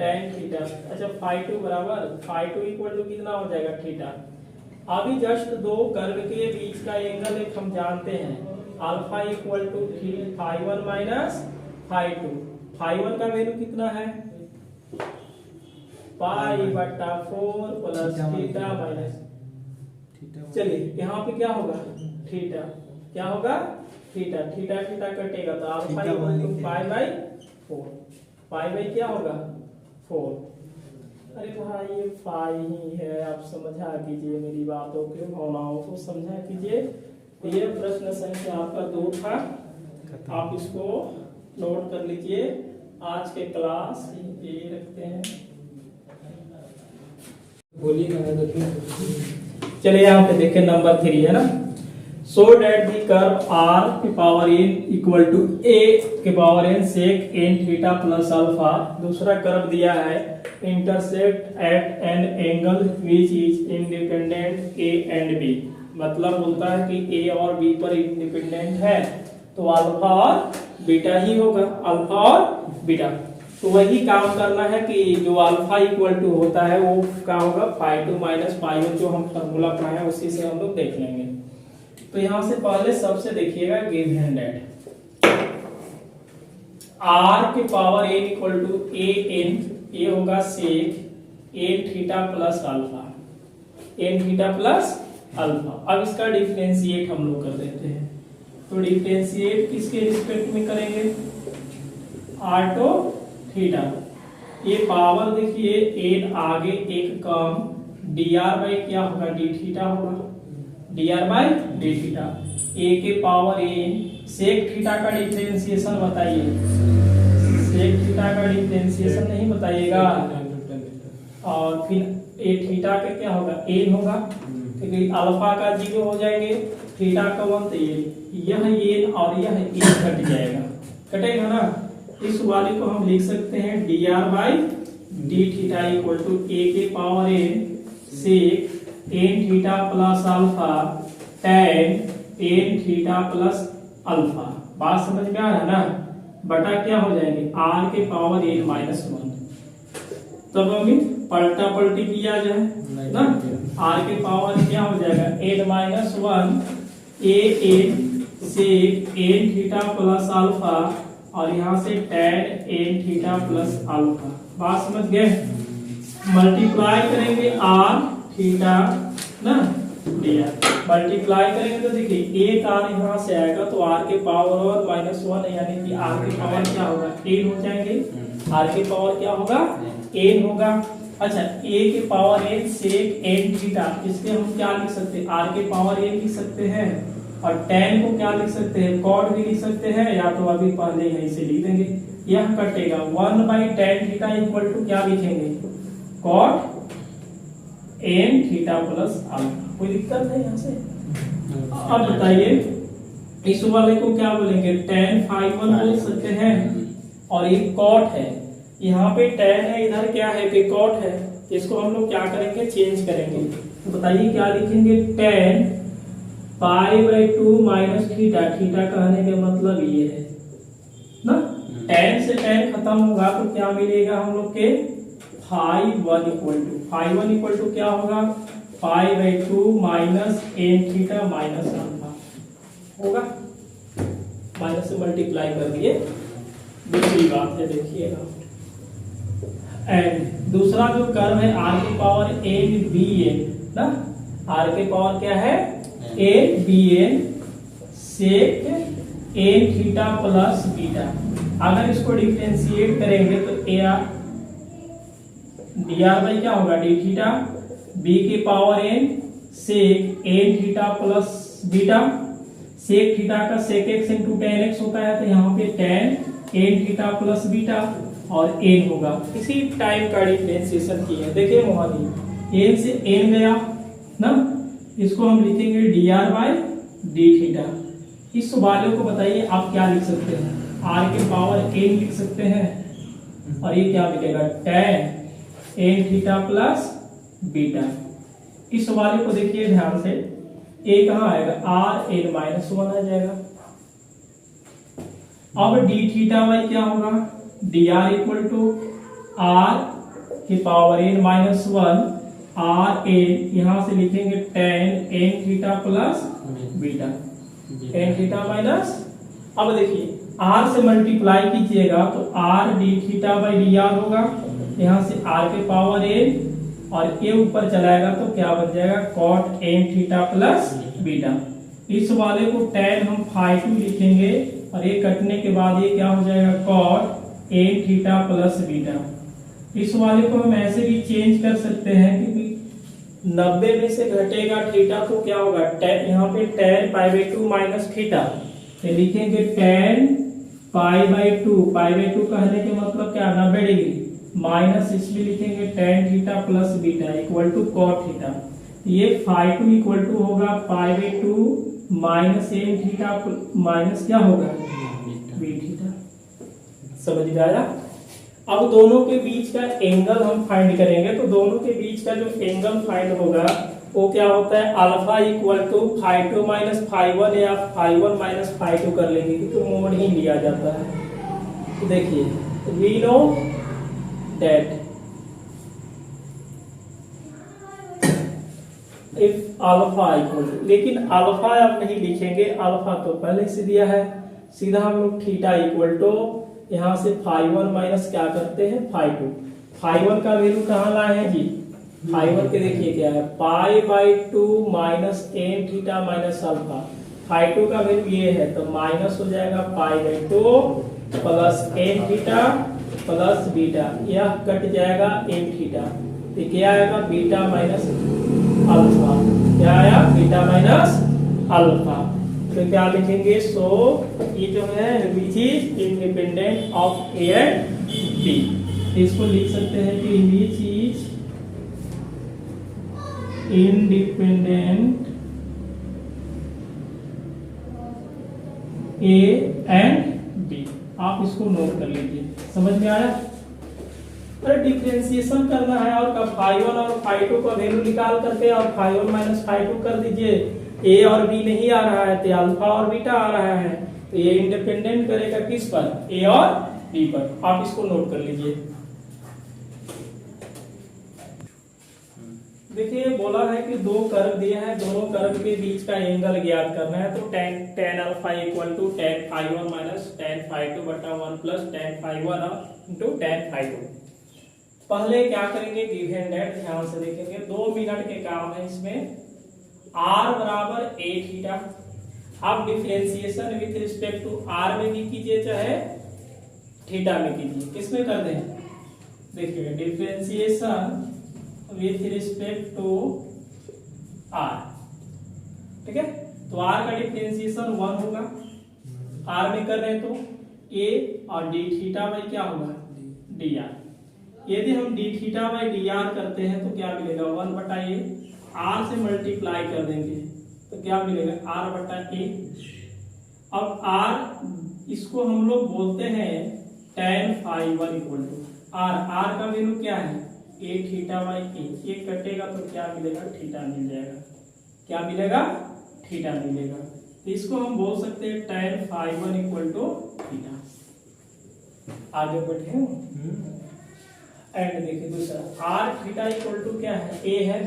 tan थीटा। अच्छा फाई 2 बराबर फाई 2 इक्वल टू कितना हो जाएगा थीटा। अभी जस्ट दो कर्व के बीच का एंगल एक हम जानते हैं alpha equal to phi 1 minus phi 2। Phi 1 का वैल्यू कितना है पाई बटा 4 प्लस थीटा माइनस, चलिए यहाँ पे क्या होगा थीटा, क्या होगा थीटा, थीटा थीटा कटेगा तो alpha equal to pi by 4, pi by क्या होगा 4। अरे भाई ये फाई ही है, आप समझा कीजिए मेरी बातों के भावनाओं को समझा कीजिए। ये प्रश्न संख्या आपका 2 था, आप इसको नोट कर लीजिए। आज के क्लास ये रखते हैं, चलिए यहाँ पे देखें नंबर 3 है ना। So that the curve r के power n equal to a के power n sec n theta plus alpha. दूसरा कर्व दिया है intersect at an angle which is independent a and b, मतलब बोलता है कि a और b पर इंडिपेंडेंट है तो अल्फा और बीटा ही होगा, अल्फा और बीटा। तो वही काम करना है कि जो अल्फा इक्वल टू होता है वो क्या होगा फाई 2 माइनस फाई 1, जो हम फॉर्मूला पढ़ाए हैं उसी से हम लोग देख लेंगे। तो यहां से पहले सबसे देखिएगा गिवन दैट r के power n equal to a n, ये होगा sec n theta plus alpha, n theta plus alpha. अब इसका डिफरेंशिएट हम लोग कर देते हैं, तो डिफरेंशिएट किसके रिस्पेक्ट में करेंगे r to थीटा। ये पावर देखिए n आगे एक कम dr बाई क्या होगा d थीटा होगा, dr by d theta. a के पावर n सेक थीटा का डिफरेंशिएशन बताइए, सेक थीटा का डिफरेंशिएशन नहीं बताइएगा। और फिर a थीटा का क्या होगा n होगा, क्योंकि अल्फा का 0 हो जाएंगे, थीटा का 1, तो यह n और यह n कट जाएगा, कटेगा ना। इस वाले को हम लिख सकते हैं dr by d theta equal to a के power n sec n theta plus alpha tan n theta plus alpha. बात समझ में आ रहा है ना, बटा क्या हो जाएंगे r के पावर n माइनस 1। तब अभी पलटा पलटी किया जाए ना, r के पावर क्या हो जाएगा n minus 1 a n sec n theta plus alpha और यहाँ से tan n theta plus alpha. बात समझ गए, मल्टीप्लाई करेंगे r थीटा ना dr, मल्टीप्लाई करेंगे तो देखिए एक r यहाँ से आएगा तो r के पावर और माइनस 1, यानी कि r के पावर क्या होगा n हो जाएंगे, r के पावर क्या होगा n होगा। अच्छा a के power n sec n theta, इसके हम क्या लिख सकते हैं r के पावर n लिख सकते हैं और tan को क्या लिख सकते हैं, cot भी लिख सकते हैं, या तो अभी पहले यहीं से लिख देंगे, यह कटेगा 1/tan थीटा इक्वल टू क्या लिखेंगे, cot n theta plus alpha. कोई दिक्कत है यहाँ से? अब बताइए इस वाले को क्या बोलेंगे, tan phi1 बोल सकते हैं, और ये cot है, यहाँ पे tan है, इधर क्या है कि cot है, इसको हम लोग क्या करेंगे, चेंज करेंगे। तो बताइए क्या लिखेंगे, tan π/2 माइनस थीटा, थीटा कहने का मतलब ये है ना, tan से tan खत्म होगा तो क्या मिलेगा हम लोग के, phi1 इक्वल टू क्या होगा, π/2 minus n theta minus alpha होगा, माइनस से मल्टीप्लाई कर दिए, दूसरी बात है देखिएगा। एंड दूसरा जो कर्व है r की पावर n bn ना, r के पावर क्या है, n bn सेक n थीटा प्लस बीटा। अगर इसको डिफरेंशिएट करेंगे तो dr बाई क्या होगा, d थीटा, b के power n sec n theta plus beta, sec theta का sec x into tan x होता है, तो यहाँ पे tan n theta plus beta और n होगा, इसी टाइम का डिफरेंशिएशन किया है। देखिए मोहानी n से n गया ना, इसको हम लिखेंगे dr बाई d थीटा। इस वाले को बताइए आप क्या लिख सकते हैं, r के पावर n लिख सकते हैं, और ये क्या मिलेगा, tan n theta plus beta. इस वाले को देखिए ध्यान से, a कहाँ आएगा, r n माइनस 1 आ जाएगा। अब d थीटा बाई क्या होगा, dr इक्वल टू r की power n minus 1 r n, यहाँ से लिखेंगे tan n theta plus beta, n theta minus, अब देखिए r से मल्टीप्लाई कीजिएगा तो r d theta by dr होगा, यहाँ से r के पावर n और a ऊपर चलाएगा तो क्या बन जाएगा, cot n theta plus beta. इस वाले को tan हम phi2 लिखेंगे, और ये कटने के बाद ये क्या हो जाएगा, cot n theta plus beta. इस वाले को हम ऐसे भी चेंज कर सकते हैं, क्योंकि 90 में से घटेगा थीटा तो क्या होगा, यहाँ पे tan π/2 माइनस थीटा, तो लिखेंगे tan π/2 कहने के मतलब क्या, 90 डिग्री, माइनस इसलिए लिखेंगे tan theta plus beta equal to cot theta. ये phi2 इक्वल टू होगा π/2 माइनस n थीटा माइनस क्या होगा, b थीटा। समझ में आया? अब दोनों के बीच का एंगल हम फाइंड करेंगे, तो दोनों के बीच का जो एंगल फाइंड होगा वो क्या होता है, alpha equal to phi2 minus phi1 या phi1 माइनस phi2 कर लेंगे, क्योंकि मोड ही लिया जाता है। तो देखिए we know that if alpha equal to, लेकिन अल्फा अब नहीं लिखेंगे, अल्फा तो पहले से दिया है, सीधा हम लोग थीटा इक्वल टू यहाँ से phi1 माइनस क्या करते हैं, phi2। phi1 का वैल्यू कहाँ लाए हैं जी, phi1 के देखिए क्या है, π/2 minus n theta minus alpha. phi2 का वैल्यू ये है, तो माइनस हो जाएगा π/2 plus n theta plus beta, यह कट जाएगा n थीटा, तो क्या आएगा, बीटा माइनस अल्फा, क्या आया, बीटा माइनस अल्फा। तो क्या लिखेंगे, सो ये जो है which is independent of a and b, इसको लिख सकते हैं कि which is independent a and b. आप इसको नोट कर लीजिए, समझ में आया? अरे डिफरेंशिएशन करना है, और का phi1 और phi2 का वैल्यू निकाल करके और phi1 माइनस phi2 कर दीजिए। a और b नहीं आ रहा है, तो अल्फा और बीटा आ रहा है, तो ये इंडिपेंडेंट करेगा किस पर, a और b पर। आप इसको नोट कर लीजिए। देखिए बोला है कि दो कर्व दिए हैं, दोनों कर्व के बीच का एंगल ज्ञात करना है, तो tan alpha equal to tan phi1 minus tan phi2 बटा 1 plus tan phi1 into tan phi2। पहले क्या करेंगे, गिवन दैट ध्यान से देखेंगे, 2 मिनट के काम है इसमें। r बराबर a थीटा, आप differentiation with respect to r में भी कीजिए चाहे थीटा में कीजिए, किसमें कर दें, देखिए differentiation with respect to r, ठीक है। तो आर का डिफरेंशिएशन 1 होगा, आर में कर रहे हैं तो ए और डी थीटा बाई क्या होगा डी आर। यदि हम D theta by d are करते हैं तो क्या मिलेगा 1 बटा ए, आर से मल्टीप्लाई कर देंगे तो क्या मिलेगा आर बटा ए। अब आर इसको हम लोग बोलते हैं tan phi 1 equal to r, r का वैल्यू क्या है ए थीटा बाई ए, ये कटेगा तो क्या मिलेगा थीटा मिल जाएगा, क्या मिलेगा थीटा मिलेगा। तो इसको हम बोल सकते हैं tan phi 1 equal to theta. आगे बढ़े एंड देखिए दूसरा आर थीटा इक्वल टू क्या है ए है?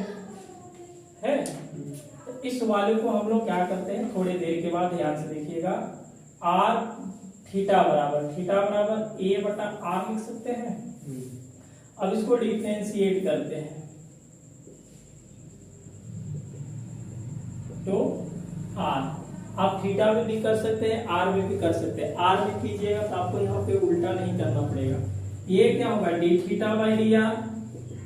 तो इस वाले को हम लोग क्या करते हैं थोड़ी देर के बाद ध्यान से देखिएगा, आर थीटा बराबर ए बटा आर लिख सकते हैं। अब इसको डिफरेंशिएट करते हैं तो आर, आप थीटा में भी कर सकते हैं आर में भी कर सकते हैं। आर में कीजिएगा तो आपको यहाँ पे उल्टा नहीं करना पड़ेगा, ये क्या होगा D theta by d are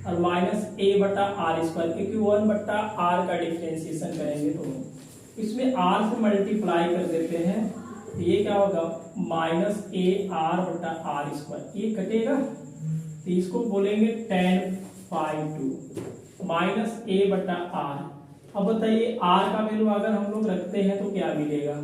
और माइनस ए बटा आर स्क्वायर, क्योंकि 1 बटा आर का डिफरेंशिएशन करेंगे तो इसमें आर से मल्टीप्लाई कर देते हैं तो ये क्या होगा माइनस ए आर बटा आर स्क्वायर, ये कटेगा तो इसको बोलेंगे tan फाई 2 माइनस ए बटा आर। अब बताइए आर का वैल्यू अगर हम लोग रखते हैं तो क्या मिलेगा,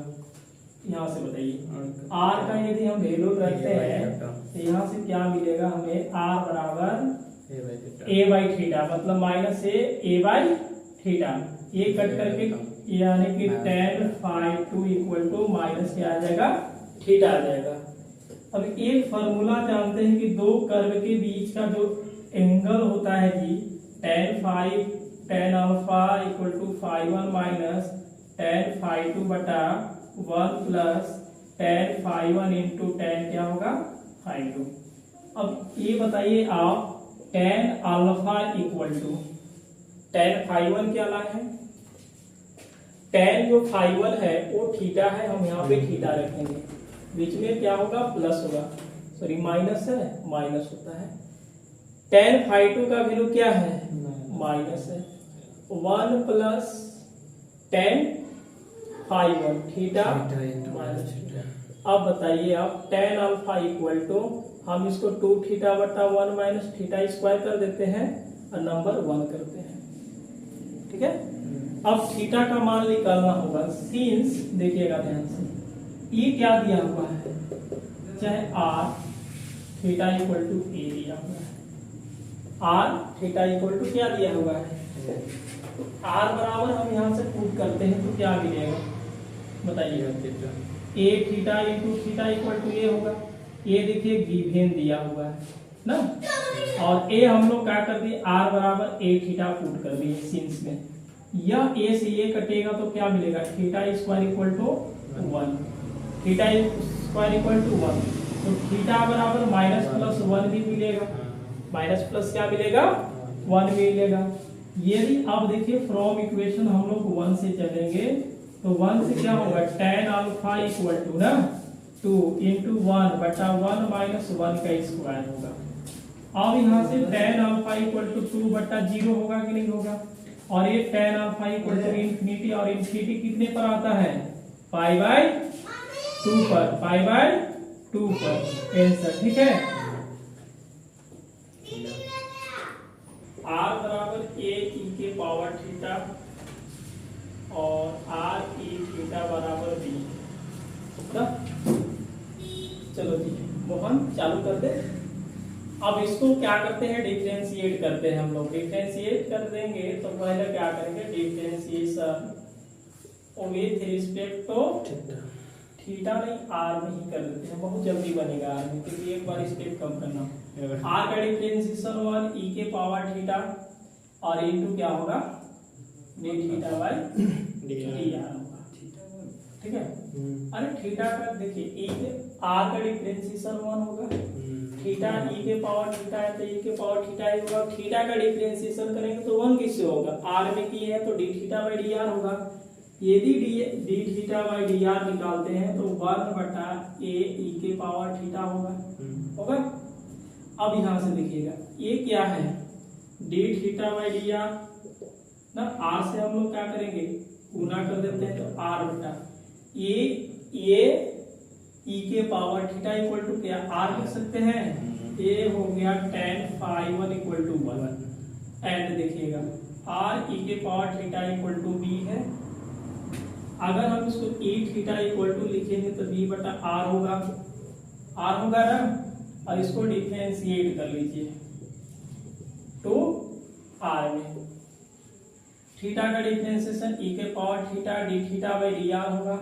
यहाँ से बताइए आर का यदि हम वैल्यू रखते हैं तो यहाँ से क्या मिलेगा हमें आर बराबर ए बाई थीटा, मतलब माइनस ए बाई थीटा, ये कट करके यानी कि tan phi 2 equal to minus क्या आ जाएगा थीटा आ जाएगा। अब एक फॉर्मूला जानते हैं कि दो कर्व के बीच का जो एंगल होता है जी tan alpha equal to phi 1 minus tan phi 2 बटा 1 plus tan phi 1 into tan क्या होगा फाई 2। अब ये बताइए आप tan alpha equal to tan phi 1 क्या लाए हैं, tan जो फाई 1 है वो थीटा है, हम यहाँ पे थीटा रखेंगे, बीच में क्या होगा प्लस होगा, सॉरी माइनस है, माइनस होता है। tan फाई 2 का वैल्यू क्या है माइनस है, 1 plus tan phi 1 theta minus theta. अब बताइए आप tan अल्फा इक्वल टू हम इसको 2 थीटा बटा 1 माइनस थीटा स्क्वायर कर देते हैं और नंबर 1 करते हैं, ठीक है। अब थीटा का मान निकालना होगा, सिंस देखिएगा ध्यान से ये क्या दिया हुआ है, चाहे आर थीटा इक्वल टू ए दिया हुआ है, आर थीटा इक्वल टू क्या दिया हुआ है आर बराबर हम यहाँ से पुट करते हैं तो क्या मिलेगा बताइए, a theta into theta equal to a होगा, ये देखिए गिवन दिया हुआ है ना, और ए हम लोग क्या कर दिए आर बराबर ए थीटा पुट कर दिए सिंस में, यह ए से ये कटेगा तो क्या मिलेगा theta square equal to 1, theta square equal to 1, तो थीटा बराबर माइनस प्लस 1 भी मिलेगा, माइनस प्लस क्या मिलेगा 1 मिलेगा। यदि अब देखिए फ्रॉम इक्वेशन हम लोग 1 से चलेंगे तो 1 से क्या होगा tan अल्फा इक्वल टू ना 2 इंटू 1 बटा 1 माइनस 1 का स्क्वायर होगा। अब यहाँ से tan अल्फा इक्वल टू 2 बटा 0 होगा कि नहीं होगा, और ये tan alpha equal to infinity, और इंफिनिटी कितने पर आता है पाई बाई 2 पर, पाई बाई 2 पर आंसर, ठीक है। आर बराबर ए ई के पावर थीटा और आर ई थीटा बराबर बी, चलो जी मोहन चालू कर दे। अब इसको क्या करते हैं डिफरेंशिएट करते हैं हम लोग, डिफरेंशिएट कर देंगे तो पहले क्या करेंगे differentiation with respect to theta नहीं आर में ही कर देते हैं, बहुत जल्दी बनेगा आर में, क्योंकि एक बार स्टेप कम करना। आर का डिफरेंशिएशन 1 ई के पावर थीटा और इनटू क्या होगा D theta by d are होगा, ठीक है। अरे थीटा का देखिए ई के आर का डिफरेंशिएशन 1 होगा, थीटा ई के पावर थीटा है तो ई के पावर थीटा ही होगा, थीटा का डिफरेंशिएशन करेंगे तो 1 किससे होगा आर में किए हैं तो D theta by d are होगा। यदि D theta by d are निकालते हैं तो 1 बटा ए ई के पावर थीटा होगा। अब यहां से देखिएगा ये क्या है D theta by d are ना, आर से हम लोग क्या करेंगे गुना कर देते हैं तो आर बटा ये ई के पावर थीटा इक्वल टू क्या आर लिख सकते हैं। ये हो गया tan phi 1 equal to 1 and देखिएगा आर ई के power theta equal to b है। अगर हम इसको ई थीटा इक्वल टू लिखेंगे तो बी बटा आर होगा ना। और इसको डिफरेंशिएट कर लीजिए तो आर में थीटा का डिफरेंशिएशन ई के power theta D theta by d are होगा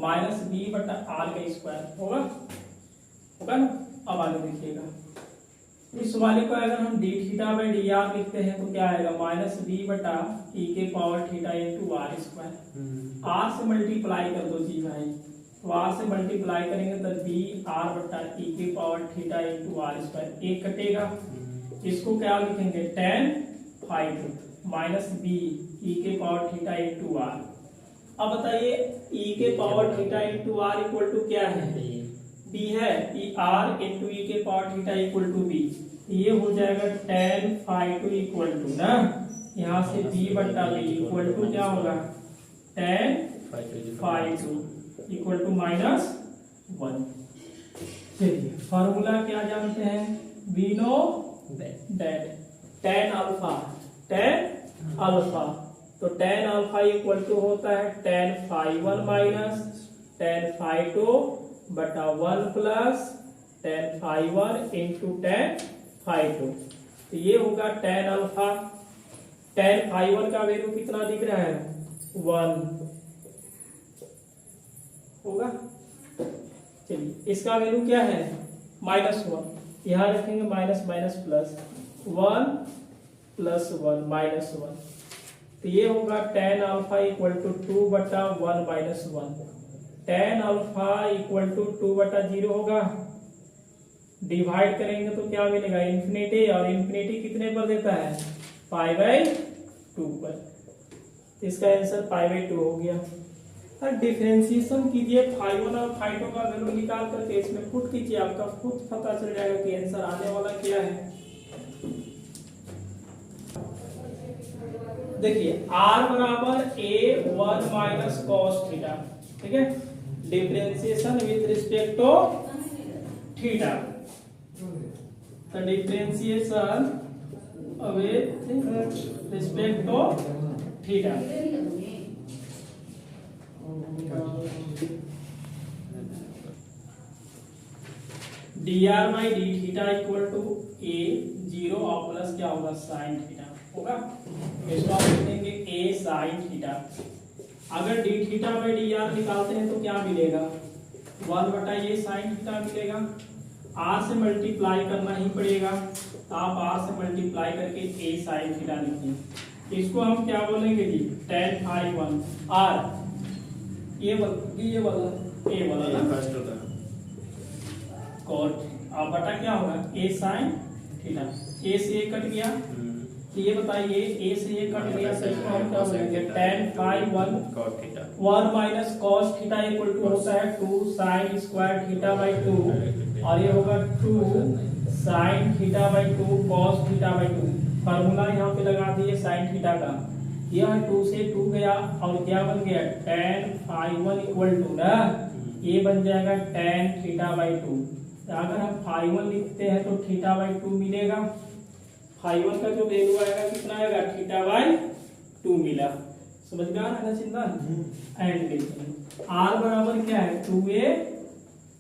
माइनस बी बटा आर का स्क्वायर होगा ना। अब आगे देखिएगा इस वाले को अगर हम D theta by d are लिखते हैं तो क्या आएगा माइनस बी बटा ई के power theta into r square. R से मल्टीप्लाई कर दो जी भाई, तो आर से मल्टीप्लाई करेंगे तो बी आर बटा ई के power theta into r square. एक कटेगा, इसको क्या लिखेंगे tan phi 2 minus b e के पावर थीटा इंटू आर। अब बताइए ई के power theta into r equal to क्या है बी है, ई आर इंटू ई के power theta equal to b. ये हो जाएगा tan phi 2 इक्वल टू ना, यहाँ से b बटा b इक्वल टू क्या होगा tan phi 2 equal to minus 1। चलिए फॉर्मूला क्या जानते हैं, we know that tan alpha तो tan अल्फा इक्वल टू होता है tan phi 1 minus tan phi 2 बटा 1 plus tan phi 1 into tan phi 2। तो ये होगा tan अल्फा। tan phi 1 का वैल्यू कितना दिख रहा है 1 होगा। चलिए इसका वैल्यू क्या है -1, यहाँ रखेंगे minus minus plus 1 plus 1 minus 1। तो ये होगा tan अल्फा इक्वल टू 2 बटा 1 minus 1। tan alpha equal to 2 बटा 0 होगा, डिवाइड करेंगे तो क्या मिलेगा इन्फिनिटी, और इन्फिनिटी कितने पर देता है पाई बाई 2 पर। इसका आंसर पाई बाई 2 हो गया। और डिफरेंशिएशन कीजिए phi 1 और phi 2 का वैल्यू निकाल करके इसमें पुट कीजिए, आपका खुद पता चल जाएगा कि आंसर आने वाला क्या है। देखिए r बराबर a1 माइनस कॉस थीटा, ठीक है, differentiation with respect to theta. तो differentiation with respect to theta dr by d theta equal to a 0 और प्लस क्या होगा साइन थीटा होगा। इसको आप लिखेंगे a साइन थीटा। अगर D theta by d are निकालते हैं तो क्या मिलेगा 1 बटा ये साइन थीटा मिलेगा। r से मल्टीप्लाई करना ही पड़ेगा, तो आप r से मल्टीप्लाई करके a साइन थीटा लिखिए। इसको हम क्या बोलेंगे जी tan phi 1 r ये वाला a वाला ना कॉट, अब बटा क्या होगा a साइन थीटा। a से a कट गया, तो ये बताइए a से a कट गया तो इसको हम क्या बोलेंगे tan phi 1 cos theta 1 minus cos theta equal to होता है 2 sin स्क्वायर थीटा बाई 2, और ये होगा 2 sin theta by 2 cos theta by 2। Formula यहाँ पे लगा दिए sin थीटा का, यह 2 से 2 गया और क्या बन गया tan phi 1 इक्वल टू ना ये बन जाएगा tan थीटा बाई 2। अगर हम phi 1 लिखते हैं तो थीटा बाई 2 मिलेगा। phi 1 का जो वैल्यू आएगा कितना आएगा थीटा बाई 2 मिला। समझ में आ रहा है चिंतन। एंड देखिए r बराबर क्या है 2a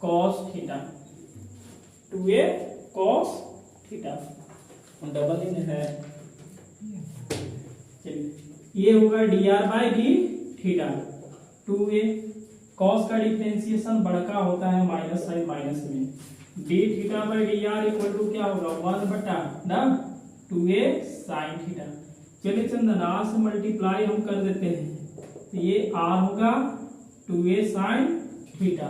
cos theta, 2a cos theta double इन है। चलिए ये होगा dr by d theta 2a cos का डिफरेंशिएशन बड़का होता है माइनस साइन माइनस में, d theta by d r equal to क्या होगा 1 बटा ना 2a साइन थीटा। चलिए चंदन r से मल्टीप्लाई हम कर देते हैं तो ये r होगा 2a साइन थीटा।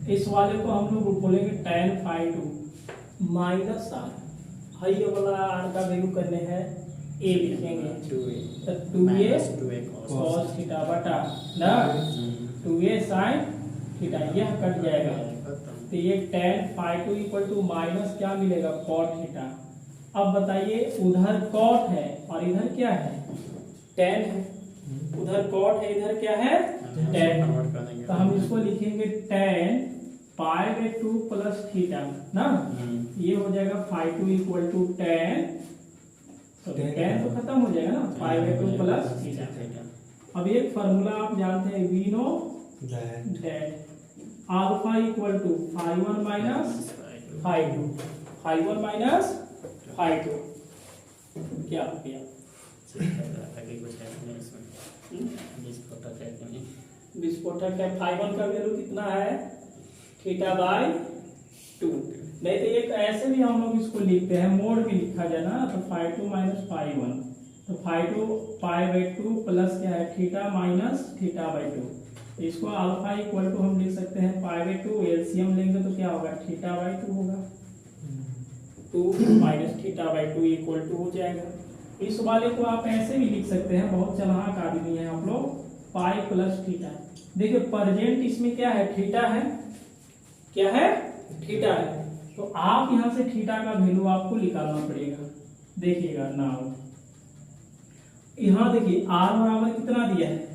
इस वाले को हम लोग बोलेंगे tan phi 2 minus r, high वाला r का वैल्यू करने हैं a लिखेंगे तो 2a cos थीटा बटा ना 2a sin थीटा, यह कट जाएगा तो ये tan phi two equal to minus क्या मिलेगा cot थीटा। अब बताइए उधर cot है और इधर क्या है tan है, उधर cot है इधर क्या है tan है। तो हम इसको लिखेंगे tan pi by two plus theta ना, ये हो जाएगा phi two equal to tan, tan तो खत्म हो जाएगा ना, pi by two plus theta. अब एक फार्मूला आप जानते हैं we know that alpha equal to phi one minus phi two, phi one minus phi two क्या हो गया विस्फोटक है। फाई वन का वैल्यू कितना है थीटा बाई टू। नहीं तो एक ऐसे भी हम लोग इसको लिखते हैं, मोड भी लिखा जाए ना, तो phi two minus phi one, तो phi two pi by two plus क्या है theta minus theta by two. इसको अल्फा इक्वल टू हम लिख सकते हैं पाई बाई टू, एलसीएम लेंगे तो क्या होगा थीटा बाई टू होगा, two minus theta by two equal to हो जाएगा। इस वाले को आप ऐसे भी लिख सकते हैं, बहुत चालाक आदमी है आप लोग, पाई प्लस थीटा। देखिए प्रेजेंट इसमें क्या है थीटा है, क्या है थीटा है, तो आप यहां से थीटा का वैल्यू आपको निकालना पड़ेगा। देखिएगा नाउ यहां देखिए आर बराबर कितना दिया है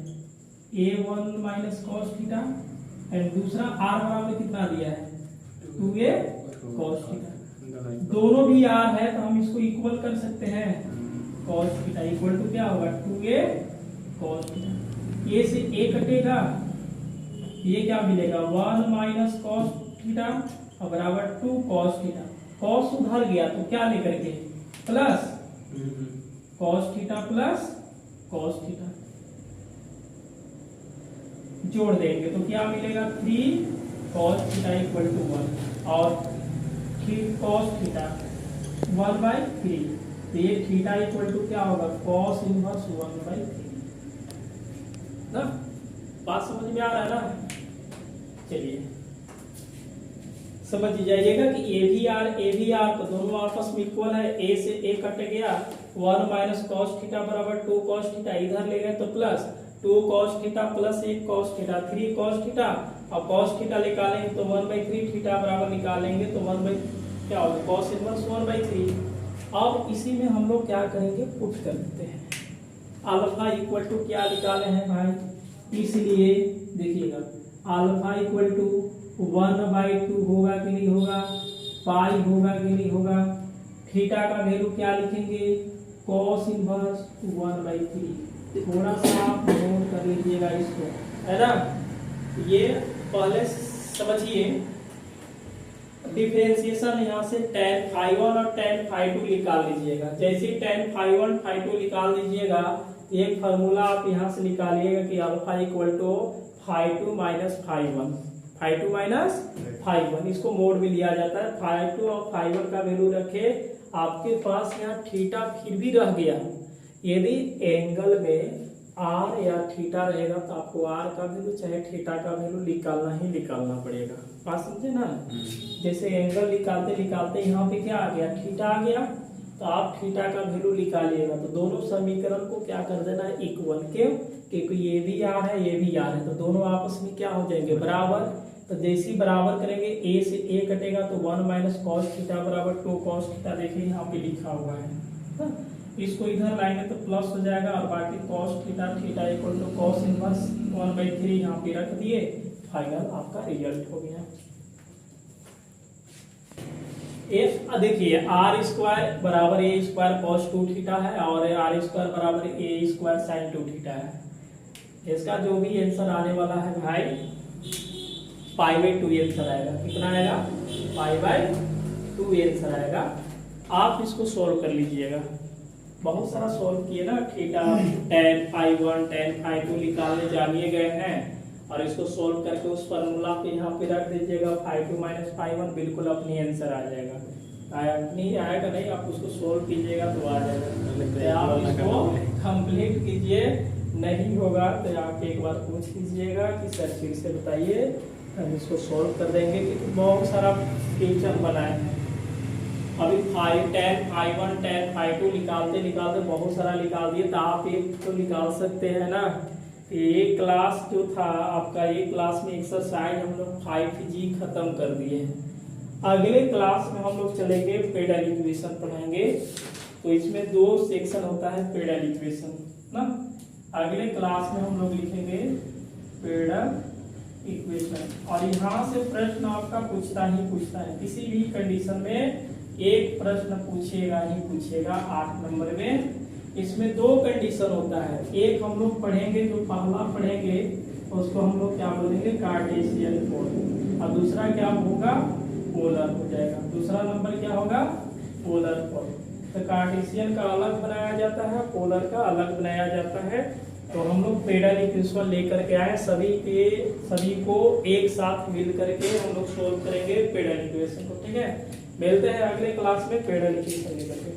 a1 minus cos theta, and दूसरा आर बराबर कितना दिया है 2a कॉस थीटा। दोनों भी आर है तो हम इसको इक्वल कर सकते हैं, कॉस थीटा इक्वल टू क्या होगा 2a कॉस थीटा। ये से a कटेगा, ये क्या मिलेगा 1 माइनस कॉस थीटा और बराबर 2 कॉस थीटा। कॉस उधर गया तो क्या लेकर के plus cos theta plus cos theta जोड़ देंगे तो क्या मिलेगा 3 कॉस थीटा इक्वल टू 1 और 3 कॉस थीटा 1/3। तो ये थीटा इक्वल टू क्या होगा कॉस इनवर्स 1/3 ना। बात समझ में आ रहा है ना। चलिए समझ जाइएगा कि ए भी आर तो दोनों आपस में इक्वल है, ए से ए कट गया, 1 माइनस कॉस थीटा बराबर 2 कॉस थीटा, इधर ले गए तो plus 2 cos theta plus 1 cos theta 3 cos theta, और कॉस थीटा निकालेंगे तो 1/3 थीटा बराबर निकालेंगे तो 1 क्या होगा कॉस इनवर्स 1/3। अब इसी में हम लोग क्या करेंगे पुट कर देते हैं, अल्फा इक्वल टू क्या निकाले हैं भाई, इसलिए देखिएगा अल्फा इक्वल टू 1/2 होगा कि नहीं होगा, पाई होगा कि नहीं होगा, थीटा का वैल्यू क्या लिखेंगे कॉस इनवर्स 1/3। थोड़ा सा आप नोट कर लीजिएगा इसको, है ना। ये पहले समझिए डिफरेंशिएशन यहाँ से tan फाई वन और tan फाई टू निकाल लीजिएगा। जैसे tan phi one phi two निकाल लीजिएगा, एक फार्मूला आप यहाँ से निकालिएगा कि alpha equal to phi two minus phi one, phi two minus phi one, इसको मोड में लिया जाता है। फाई टू और फाई वन का वैल्यू रखे, आपके पास यहाँ थीटा फिर भी रह गया, यदि एंगल में आर या थीटा रहेगा तो आपको आर का वैल्यू चाहे थीटा का वैल्यू निकालना ही निकालना पड़ेगा। बात समझे ना। जैसे एंगल निकालते निकालते यहाँ पे क्या आ गया थीटा आ गया, तो आप थीटा का वैल्यू निकालिएगा तो दोनों समीकरण को क्या कर देना है इक्वल, क्यों क्योंकि ये भी आर है ये भी आर है, तो दोनों आपस में क्या हो जाएंगे बराबर। तो जैसे ही बराबर करेंगे ए से ए कटेगा तो 1 माइनस कॉस थीटा बराबर 2 कॉस थीटा, देखिए यहाँ पे लिखा हुआ है ना? इसको इधर लाएंगे तो प्लस हो जाएगा और बाकी cos theta theta equal to cos inverse 1/3 यहाँ पे रख दिए, फाइनल आपका रिजल्ट हो गया। देखिए आर स्क्वायर बराबर ए स्क्वायर कॉस 2 थीटा है और आर स्क्वायर बराबर ए स्क्वायर साइन 2 थीटा है। इसका जो भी आंसर आने वाला है भाई π/2 आंसर आएगा। कितना आएगा π/2 आंसर आएगा। आप इसको सॉल्व कर लीजिएगा, बहुत सारा सॉल्व किए ना, थीटा tan φ1 tan φ2 निकालने जानिए गए हैं और इसको सॉल्व करके उस फार्मूला पे यहाँ पे रख दीजिएगा φ2 माइनस φ1, बिल्कुल अपनी आंसर आ जाएगा। नहीं आएगा नहीं, आप उसको सॉल्व कीजिएगा तो आ जाएगा। आप इसको कंप्लीट कीजिए, नहीं होगा तो आप एक बार पूछ लीजिएगा कि सर फिर से बताइए, हम इसको सॉल्व कर देंगे। क्योंकि बहुत सारा फीचर बनाए हैं, अभी tan φ1 tan φ2 निकालते निकालते बहुत सारा निकाल दिए, तो आप एक तो निकाल सकते हैं ना तो ये क्लास जो था आपका, ये क्लास में एक्सरसाइज हम लोग 5G खत्म कर दिए हैं। अगले क्लास में हम लोग चलेंगे पेडल इक्वेशन पढ़ाएंगे। तो इसमें 2 सेक्शन होता है पेडल इक्वेशन ना। अगले क्लास में हम लोग लिखेंगे पेडल इक्वेशन, और यहाँ से प्रश्न आपका पूछता है, किसी भी कंडीशन में एक प्रश्न पूछेगा ही पूछेगा 8 नंबर में। इसमें 2 कंडीशन होता है, एक हम लोग पढ़ेंगे, जो पहला पढ़ेंगे उसको हम लोग क्या बोलेंगे, कार्टेशियन कोऑर्डिनेट, और दूसरा क्या होगा, पोलर हो जाएगा। दूसरा नंबर क्या होगा, पोलर कोऑर्डिनेट। तो कार्टेशियन का अलग बनाया जाता है, पोलर का अलग बनाया जाता है। तो हम लोग पेडल इक्वेशन लेकर के आए, सभी को एक साथ मिल करके हम लोग सोल्व करेंगे पेडल इक्वेशन को। ठीक है, मिलते हैं अगले क्लास में पेडल इक्वेशन लेकर के।